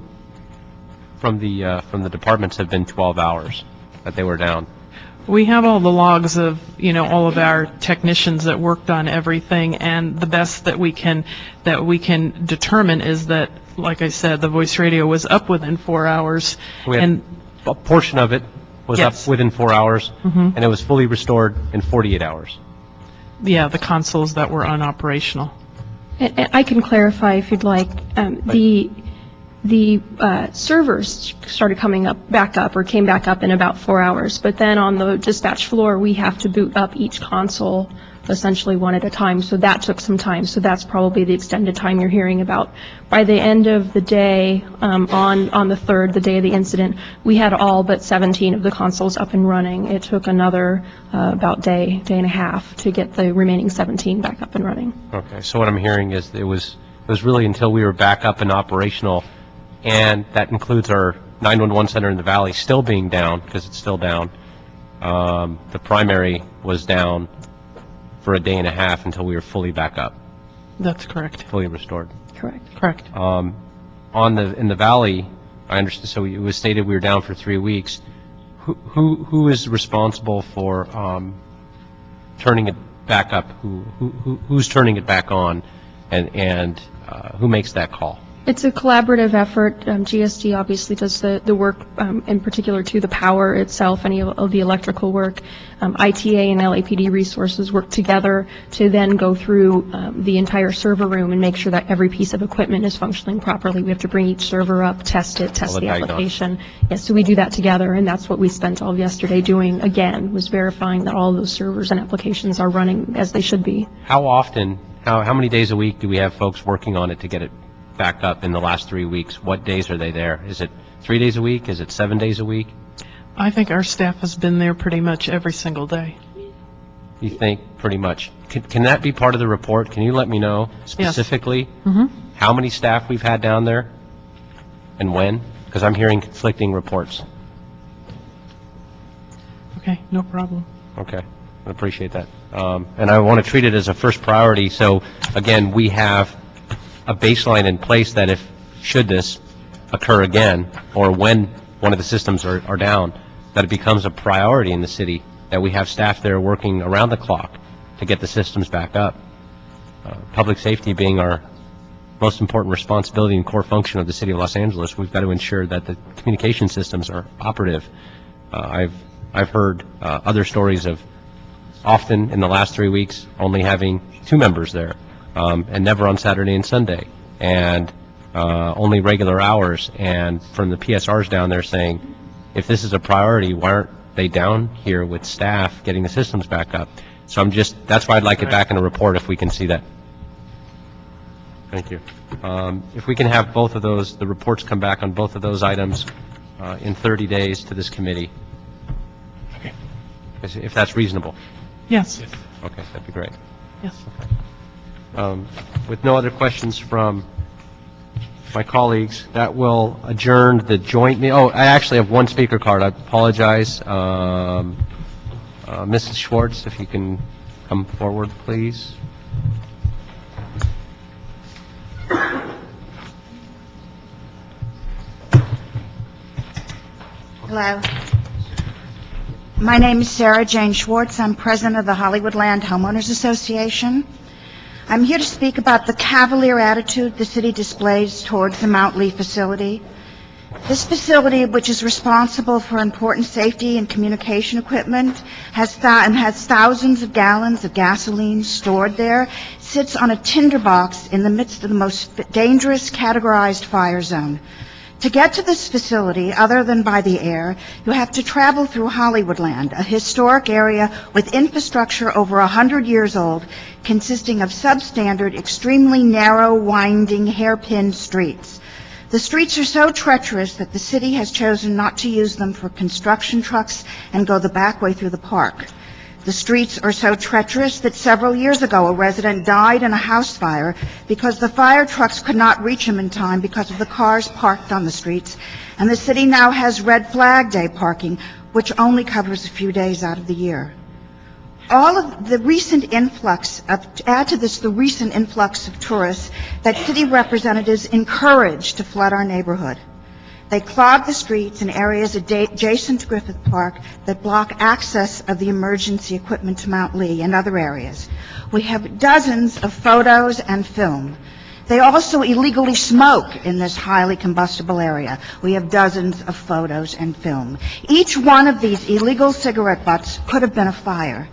the departments have been 12 hours that they were down. We have all the logs of, all of our technicians that worked on everything, and the best that we can determine is that like I said, the voice radio was up within 4 hours. We had And, a portion of it was up Yes. within 4 hours, Mhm. and it was fully restored in 48 hours. yeah, the consoles that were unoperational. And I can clarify if you'd like. The servers started back up, or came back up in about 4 hours. But then on the dispatch floor, we have to boot up each console essentially one at a time. So that took some time. So that's probably the extended time you're hearing about. By the end of the day, on the 3rd, the day of the incident, we had all but 17 of the consoles up and running. It took another about day and a half to get the remaining 17 back up and running. Okay, so what I'm hearing is it was really until we were back up and operational, and that includes our 911 center in the valley still being down, because it's still down. The primary was down for a day and a half until we were fully back up, That's correct. fully restored. Correct. Correct. In the valley, I understand, so it was stated we were down for 3 weeks. Who is responsible for turning it back up? Who's turning it back on, and who makes that call? It's a collaborative effort. GSD obviously does the work, in particular to the power itself, any of the electrical work. ITA and LAPD resources work together to then go through the entire server room and make sure that every piece of equipment is functioning properly. We have to bring each server up, test it, test the the diagnostics. application. Yes, so we do that together, and that's what we spent all of yesterday doing, again, was verifying that all those servers and applications are running as they should be. How often, how many days a week do we have folks working on it to get it back up in the last 3 weeks? What days are they there? Is it 3 days a week? Is it 7 days a week? I think our staff has been there pretty much every single day. You think pretty much? Can that be part of the report? Can you let me know specifically how many staff we've had down there and when? Because I'm hearing conflicting reports. Okay, no problem. Okay, I appreciate that. And I want to treat it as a first priority, so again, we have a baseline in place that if, should this occur again, or when one of the systems are down, that it becomes a priority in the city, that we have staff there working around the clock to get the systems back up. Public safety being our most important responsibility and core function of the city of Los Angeles, we've got to ensure that the communication systems are operative. I've heard other stories of often in the last 3 weeks only having 2 members there, and never on Saturday and Sunday, and only regular hours, and from the PSRs down there saying, if this is a priority, why aren't they down here with staff getting the systems back up? So that's why I'd like it back in a report if we can see that. Thank you. If we can have both of those, the reports come back on both of those items in 30 days to this committee. Okay. If that's reasonable. Yes, Okay, that'd be great. yes. With no other questions from my colleagues, that will adjourn the joint meeting. Oh, I actually have one speaker card. I apologize. Mrs. Schwartz, if you can come forward, please. Hello. My name is Sarah Jane Schwartz. I'm president of the Hollywoodland Homeowners Association. I'm here to speak about the cavalier attitude the city displays towards the Mount Lee facility. This facility, which is responsible for important safety and communication equipment, has thousands of gallons of gasoline stored there, sits on a tinderbox in the midst of the most dangerous categorized fire zone. To get to this facility, other than by the air, you have to travel through Hollywoodland, a historic area with infrastructure over 100 years old, consisting of substandard, extremely narrow, winding, hairpin streets. The streets are so treacherous that the city has chosen not to use them for construction trucks and go the back way through the park. The streets are so treacherous that several years ago a resident died in a house fire because the fire trucks could not reach him in time because of the cars parked on the streets, and the city now has Red Flag Day parking, which only covers a few days out of the year. All of the recent influx of tourists that city representatives encourage to flood our neighborhood. They clog the streets in areas adjacent to Griffith Park that block access of the emergency equipment to Mount Lee and other areas. We have dozens of photos and film. They also illegally smoke in this highly combustible area. We have dozens of photos and film. Each one of these illegal cigarette butts could have been a fire.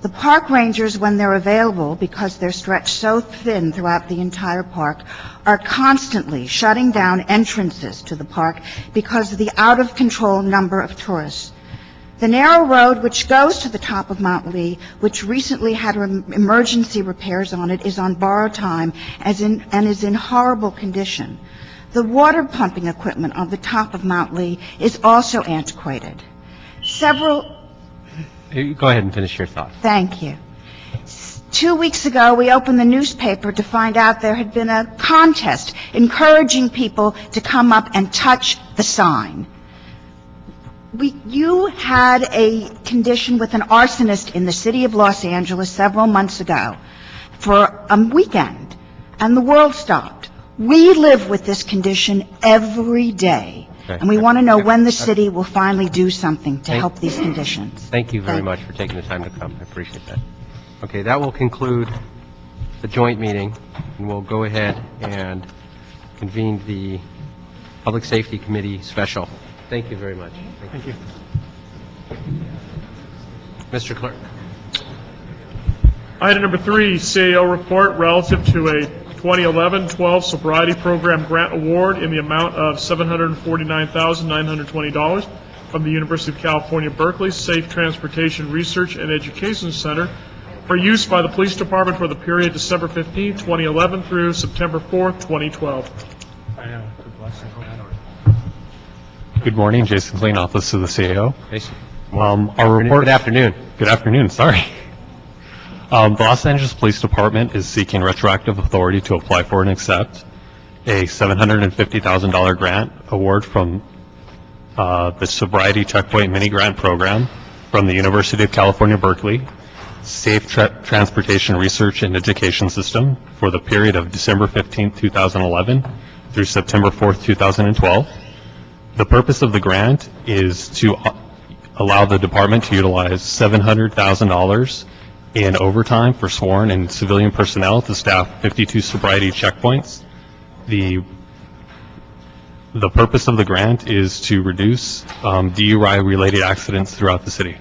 The park rangers, when they're available, because they're stretched so thin throughout the entire park, are constantly shutting down entrances to the park because of the out-of-control number of tourists. The narrow road which goes to the top of Mount Lee, which recently had emergency repairs on it, is on borrowed time and is in horrible condition. The water pumping equipment on the top of Mount Lee is also antiquated. Go ahead and finish your thought. Thank you. 2 weeks ago, we opened the newspaper to find out there had been a contest encouraging people to come up and touch the sign. You had a condition with an arsonist in the city of Los Angeles several months ago for a weekend, and the world stopped. We live with this condition every day, and we want to know when the city will finally do something to help these conditions. Thank you very much for taking the time to come. I appreciate that. Okay, that will conclude the joint meeting, and we'll go ahead and convene the Public Safety Committee special. Thank you very much. Thank you. Mr. Clerk. Item number 3, CAO report relative to a 2011-12 sobriety program grant award in the amount of $749,920 from the University of California, Berkeley Safe Transportation Research and Education Center for use by the Police Department for the period December 15, 2011 through September 4, 2012. Good morning, Jason Klein, Office of the CAO. Jason. Our report. Good afternoon. Good afternoon. Sorry. The Los Angeles Police Department is seeking retroactive authority to apply for and accept a $750,000 grant award from the Sobriety Checkpoint Mini Grant Program from the University of California, Berkeley Safe Transportation Research and Education System for the period of December 15, 2011 through September 4, 2012. The purpose of the grant is to allow the department to utilize $700,000 in overtime for sworn and civilian personnel to staff 52 sobriety checkpoints. The purpose of the grant is to reduce DUI-related accidents throughout the city.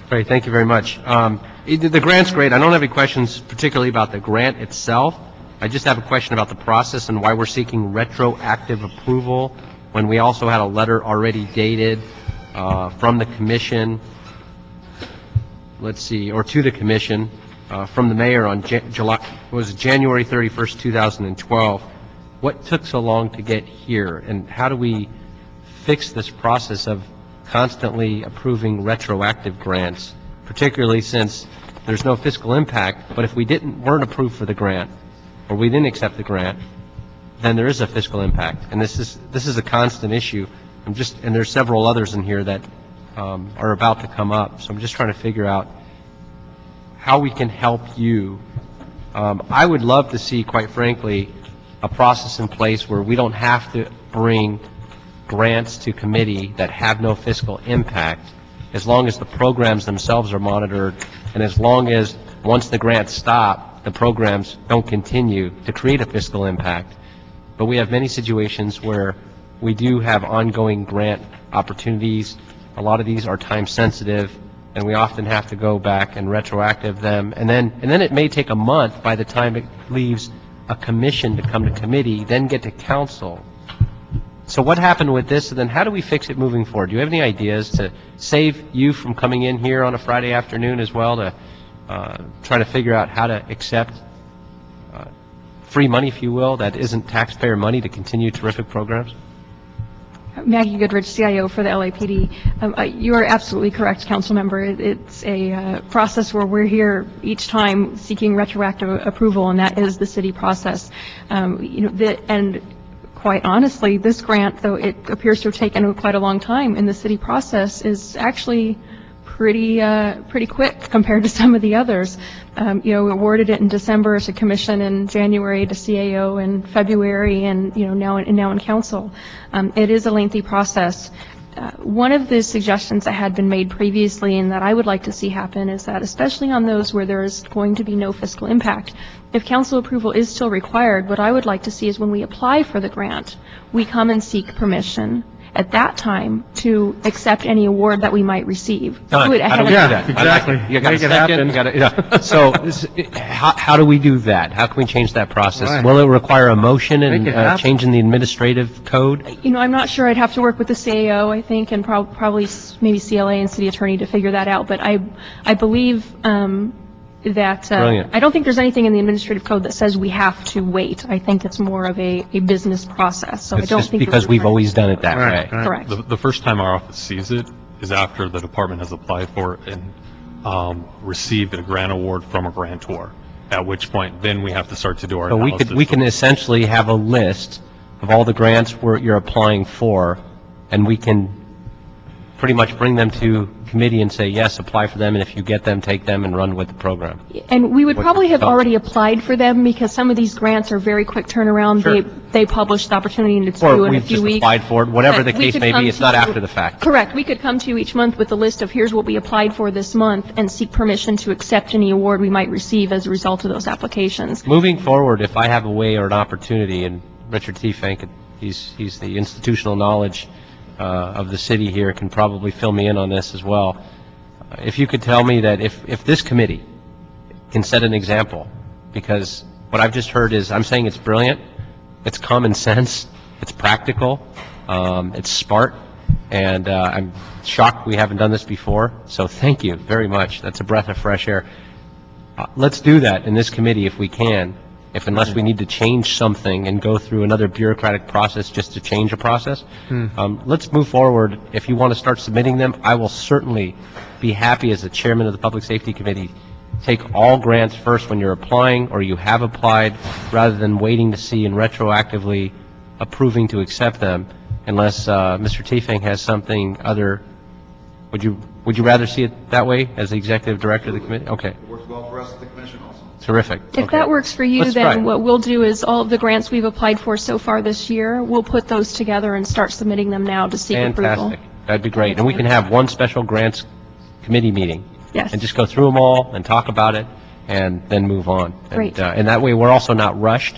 Great, thank you very much. The grant's great. I don't have any questions particularly about the grant itself. I just have a question about the process and why we're seeking retroactive approval when we also had a letter already dated from the commission, or to the commission, from the mayor on January 31st, 2012. What took so long to get here, and how do we fix this process of constantly approving retroactive grants, particularly since there's no fiscal impact, but if we weren't approved for the grant, or we didn't accept the grant, then there is a fiscal impact, and this is a constant issue. And there's several others in here that are about to come up. So I'm just trying to figure out how we can help you. I would love to see, quite frankly, a process in place where we don't have to bring grants to committee that have no fiscal impact, as long as the programs themselves are monitored, and as long as once the grants stop, the programs don't continue to create a fiscal impact. But we have many situations where we do have ongoing grant opportunities. A lot of these are time sensitive, and we often have to go back and retroactive them. And then it may take a month by the time it leaves a commission to come to committee, then get to council. So what happened with this, and then how do we fix it moving forward? Do you have any ideas to save you from coming in here on a Friday afternoon as well to try to figure out how to accept free money, if you will, that isn't taxpayer money to continue terrific programs? Maggie Goodrich, CIO for the LAPD. You are absolutely correct, council member. It's a process where we're here each time seeking retroactive approval, and that is the city process. And quite honestly, this grant, though it appears to have taken quite a long time in the city process, is actually pretty quick compared to some of the others. We awarded it in December to commission, in January to CAO, in February, and now in council. It is a lengthy process. one of the suggestions that had been made previously and that I would like to see happen is that, especially on those where there is going to be no fiscal impact, if council approval is still required, what I would like to see is when we apply for the grant, we come and seek permission at that time to accept any award that we might receive. Done. Do it ahead How do of we do time. that? exactly. You got a Make it second? happen. So, how do we do that? How can we change that process? Right. Will it require a motion and Make it happen. change in the administrative code? You know, I'm not sure. I'd have to work with the CAO, I think, and probably maybe CLA and city attorney to figure that out. But I believe that Brilliant. I don't think there's anything in the administrative code that says we have to wait. I think it's more of a business process. So It's I don't just think because we've always done it that way. correct. The first time our office sees it is after the department has applied for it and received a grant award from a grantor, at which point then we have to start to do our So analysis. we can essentially have a list of all the grants you're applying for, and we can pretty much bring them to committee and say, yes, apply for them, and if you get them, take them and run with the program. And we would What probably your have thoughts? already applied for them because some of these grants are very quick turnaround. Sure. They publish the opportunity and it's Or due in a we've few just weeks. applied for it, whatever But the we case could may come be, it's not to- after the fact. Correct. We could come to you each month with a list of here's what we applied for this month and seek permission to accept any award we might receive as a result of those applications. Moving forward, if I have a way or an opportunity, and Richard T. Fink, he's the institutional knowledge of the city here, can probably fill me in on this as well. If you could tell me that if this committee can set an example, because what I've just heard is, I'm saying it's brilliant, it's common sense, it's practical, it's smart, and I'm shocked we haven't done this before, so thank you very much. That's a breath of fresh air. Let's do that in this committee if we can, unless we need to change something and go through another bureaucratic process just to change a process. Let's move forward. If you want to start submitting them, I will certainly be happy as the chairman of the Public Safety Committee, take all grants first when you're applying or you have applied, rather than waiting to see and retroactively approving to accept them, unless Mr. Tiefing has something other. Would you rather see it that way as the executive director of the committee? Okay. It works well for us at the commission also. Terrific. If that works for you, Let's try. then what we'll do is all of the grants we've applied for so far this year, we'll put those together and start submitting them now to seek approval. Fantastic. That'd be great. And we can have one special grants committee meeting. Yes. And just go through them all and talk about it and then move on. Great. And that way, we're also not rushed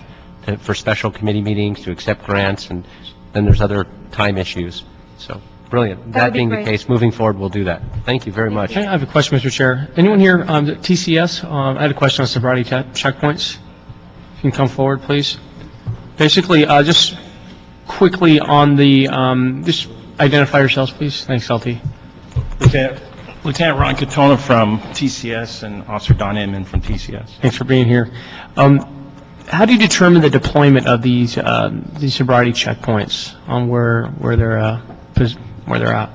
for special committee meetings to accept grants, and then there's other time issues. So, brilliant. That would be being the great. case, moving forward, we'll do that. Thank you very much. I have a question, Mr. Chair. Anyone here on the TCS? I had a question on sobriety checkpoints. If you can come forward, please. Basically, just quickly on the, just identify yourselves, please. Thanks, LT. Lieutenant Ron Katona from TCS and Officer Don Inman from TCS. Thanks for being here. How do you determine the deployment of these sobriety checkpoints on where they're at?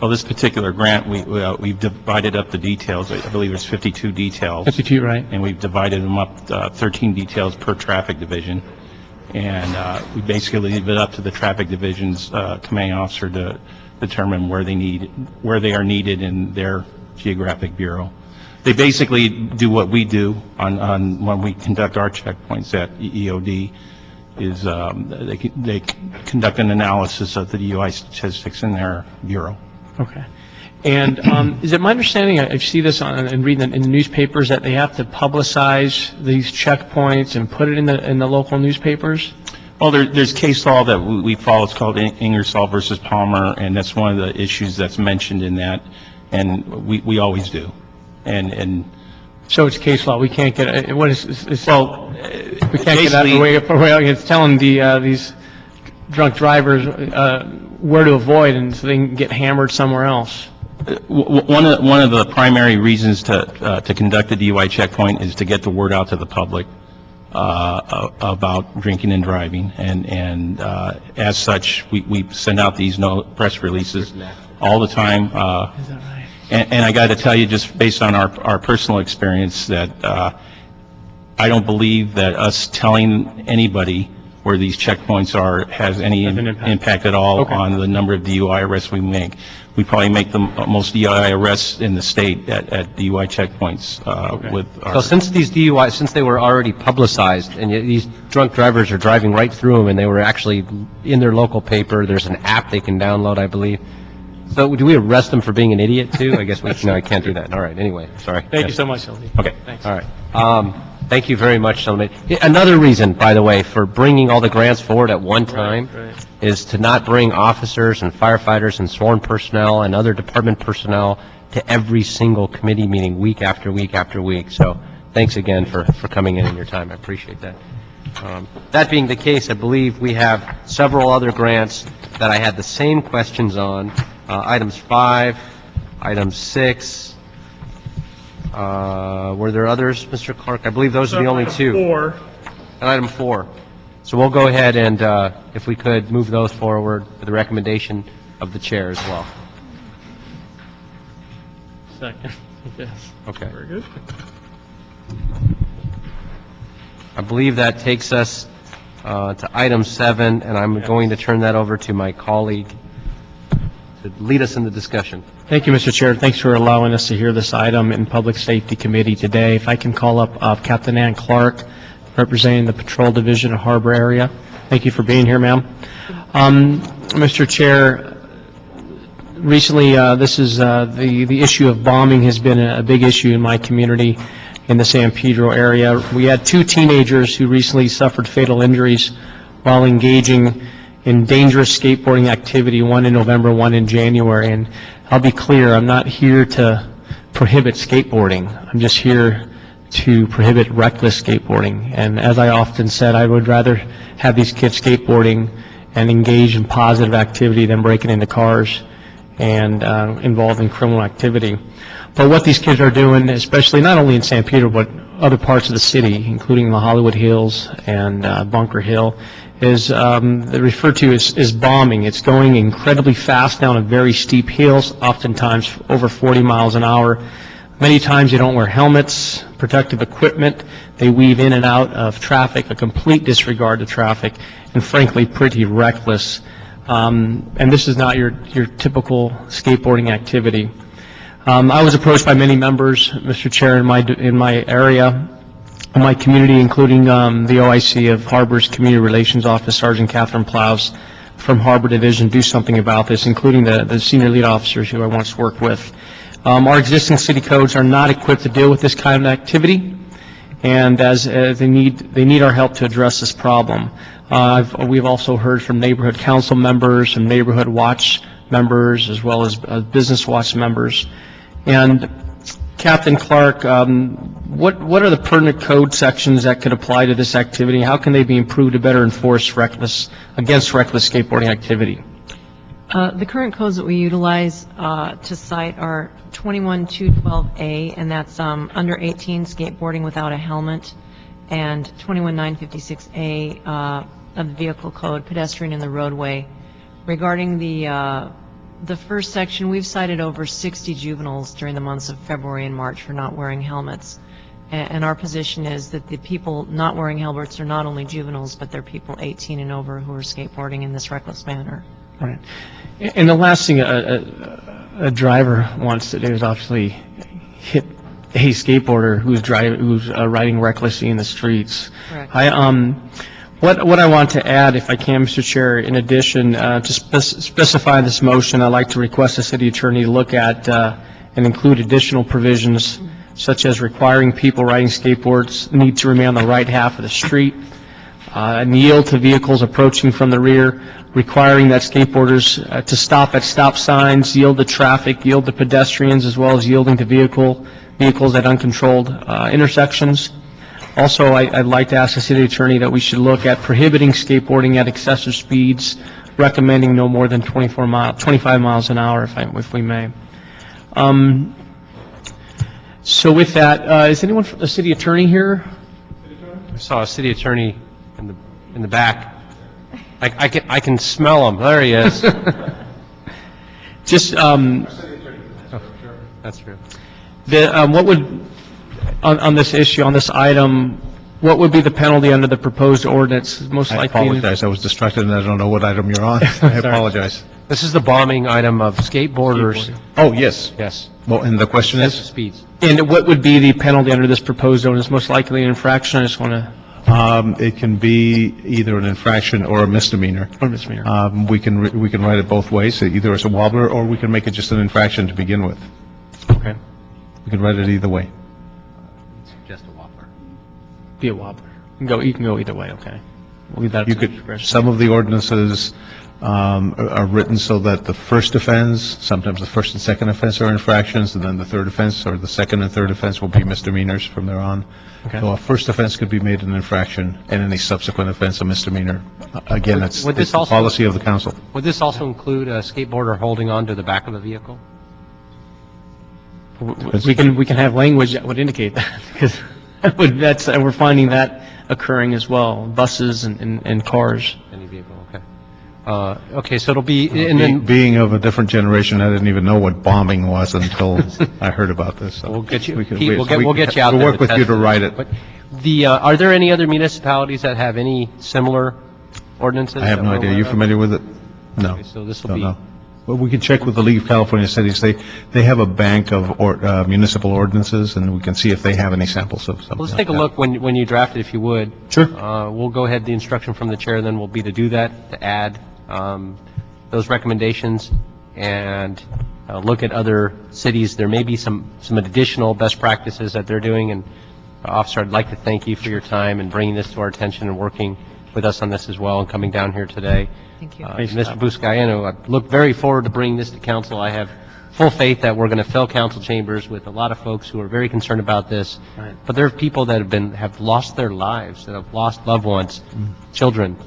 Well, this particular grant, we've divided up the details. I believe there's 52 details. 52, right. And we've divided them up, 13 details per traffic division. And we basically leave it up to the traffic division's commanding officer to determine where they are needed in their geographic bureau. They basically do what we do on when we conduct our checkpoints at EOD, is they conduct an analysis of the DUI statistics in their bureau. Okay. And is it my understanding, I see this and reading in the newspapers, that they have to publicize these checkpoints and put it in the local newspapers? Well, there's case law that we follow. It's called Ingersoll versus Palmer, and that's one of the issues that's mentioned in that, and we always do. And so it's case law. We can't get what is well, we can't get out of the way. It's telling these drunk drivers where to avoid, and so they can get hammered somewhere else. One of the primary reasons to conduct a DUI checkpoint is to get the word out to the public about drinking and driving, and as such, we send out these press releases all the time. Is that right? And I got to tell you, just based on our personal experience, that I don't believe that us telling anybody where these checkpoints are, has any impact at all on the number of DUI arrests we make. We probably make the most DUI arrests in the state at DUI checkpoints with our... So since these DUIs, since they were already publicized, and yet these drunk drivers are driving right through them, and they were actually in their local paper, there's an app they can download, I believe. So do we arrest them for being an idiot, too? I guess no, I can't do that. All right, anyway, sorry. Thank you so much, Shelby. Okay, Thanks. all right. Thank you very much, gentlemen. Another reason, by the way, for bringing all the grants forward at one time is to not bring officers and firefighters and sworn personnel and other department personnel to every single committee meeting week after week after week. So thanks again for coming in your time. I appreciate that. That being the case, I believe we have several other grants that I had the same questions on. Items 5, item 6. Were there others, Mr. Clark? I believe those are the only two. 4. And item 4. So we'll go ahead and, if we could, move those forward with the recommendation of the chair as well. Second, yes. Okay. Very good. I believe that takes us to item 7, and I'm going to turn that over to my colleague to lead us in the discussion. Thank you, Mr. Chair. Thanks for allowing us to hear this item in Public Safety Committee today. If I can call up Captain Ann Clark, representing the Patrol Division of Harbor Area. Thank you for being here, ma'am. Mr. Chair, recently, this is the issue of bombing has been a big issue in my community in the San Pedro area. We had 2 teenagers who recently suffered fatal injuries while engaging in dangerous skateboarding activity, one in November, one in January. And I'll be clear, I'm not here to prohibit skateboarding. I'm just here to prohibit reckless skateboarding. And as I often said, I would rather have these kids skateboarding and engage in positive activity than breaking into cars and involved in criminal activity. But what these kids are doing, especially not only in San Pedro, but other parts of the city, including the Hollywood Hills and Bunker Hill, is referred to as bombing. It's going incredibly fast down a very steep hills, oftentimes over 40 miles an hour. Many times they don't wear helmets, protective equipment. They weave in and out of traffic, a complete disregard to traffic, and frankly, pretty reckless. And this is not your typical skateboarding activity. I was approached by many members, Mr. Chair, in my area, in my community, including the OIC of Harbor's Community Relations Office, Sergeant Catherine Plows from Harbor Division, do something about this, including the senior lead officers who I once worked with. Our existing city codes are not equipped to deal with this kind of activity, and as they need our help to address this problem. We've also heard from neighborhood council members, from neighborhood watch members, as well as business watch members. And Captain Clark, what are the pertinent code sections that could apply to this activity? How can they be improved to better enforce against reckless skateboarding activity? The current codes that we utilize to cite are 21-212A, and that's under 18 skateboarding without a helmet, and 21-956A of the vehicle code, pedestrian in the roadway. Regarding the first section, we've cited over 60 juveniles during the months of February and March for not wearing helmets. And our position is that the people not wearing helmets are not only juveniles, but they're people 18 and over who are skateboarding in this reckless manner. Right. And the last thing a driver wants to do is obviously hit a skateboarder who's riding recklessly in the streets. Correct. What I want to add, if I can, Mr. Chair, in addition to specify this motion, I'd like to request the city attorney to look at and include additional provisions, such as requiring people riding skateboards need to remain on the right half of the street, and yield to vehicles approaching from the rear, requiring that skateboarders to stop at stop signs, yield to traffic, yield to pedestrians, as well as yielding to vehicles at uncontrolled intersections. Also, I'd like to ask the city attorney that we should look at prohibiting skateboarding at excessive speeds, recommending no more than 25 miles an hour, if we may. So with that, is anyone from the city attorney here? I saw a city attorney in the back. I can smell him. There he is. Just that's true. what would on this issue, on this item, What would be the penalty under the proposed ordinance? Most I likely. apologize, I was distracted and I don't know what item you're on. I apologize. This is the bombing item of skateboarders. Oh, yes. Yes. Well, and the question Excessive is? speeds. And what would be the penalty under this proposed ordinance? Most likely an infraction. I just want to. It can be either an infraction or a misdemeanor. Or misdemeanor. We can write it both ways, either as a wobbler, or we can make it just an infraction to begin with. Okay. We can write it either way. Just a whopper. Be a wobbler. You can go either way. Okay. We'll leave that You up to could, discretion. some of the ordinances are written so that the first offense, sometimes the first and second offense are infractions, and then the third offense or the second and third offense will be misdemeanors from there on. Okay. So a first offense could be made an infraction, and any subsequent offense a misdemeanor. Again, it's Would this it's the also- policy of the council. Would this also include a skateboarder holding on to the back of the vehicle? We can have language that would indicate that, because we're finding that occurring as well, buses and cars. Any vehicle, okay. Okay, so it'll be, and then Being of a different generation, I didn't even know what bombing was until I heard about this. So we'll get you, we can- Pete, we'll get you out We'll there. work with you to write it. But are there any other municipalities that have any similar ordinances? I have that no we're idea. aware You of? familiar with it? No. Okay, so this will Don't be, know. Well, we can check with the League of California Cities. They have a bank of municipal ordinances, and we can see if they have any samples of something. well, let's like take a that. look when you draft it, if you would. Sure. We'll go ahead, the instruction from the chair then will be to do that, to add those recommendations and look at other cities. There may be some additional best practices that they're doing, and Officer, I'd like to thank you for your time and bringing this to our attention and working with us on this as well and coming down here today. Thank you. Mr. Buscaino, I look very forward to bringing this to council. I have full faith that we're going to fill council chambers with a lot of folks who are very concerned about this. Right. But there are people that have lost their lives, that have lost loved ones, children,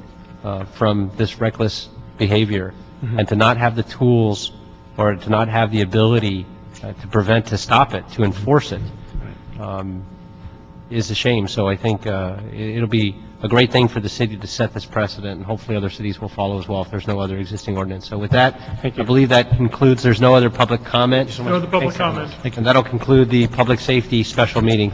from this reckless behavior. And to not have the tools or to not have the ability to prevent, to stop it, to enforce it, is a shame. So I think it'll be a great thing for the city to set this precedent, and hopefully other cities will follow as well if there's no other existing ordinance. So with that, I believe that concludes, there's no other public comment. No other public comment. And that'll conclude the public safety special meeting.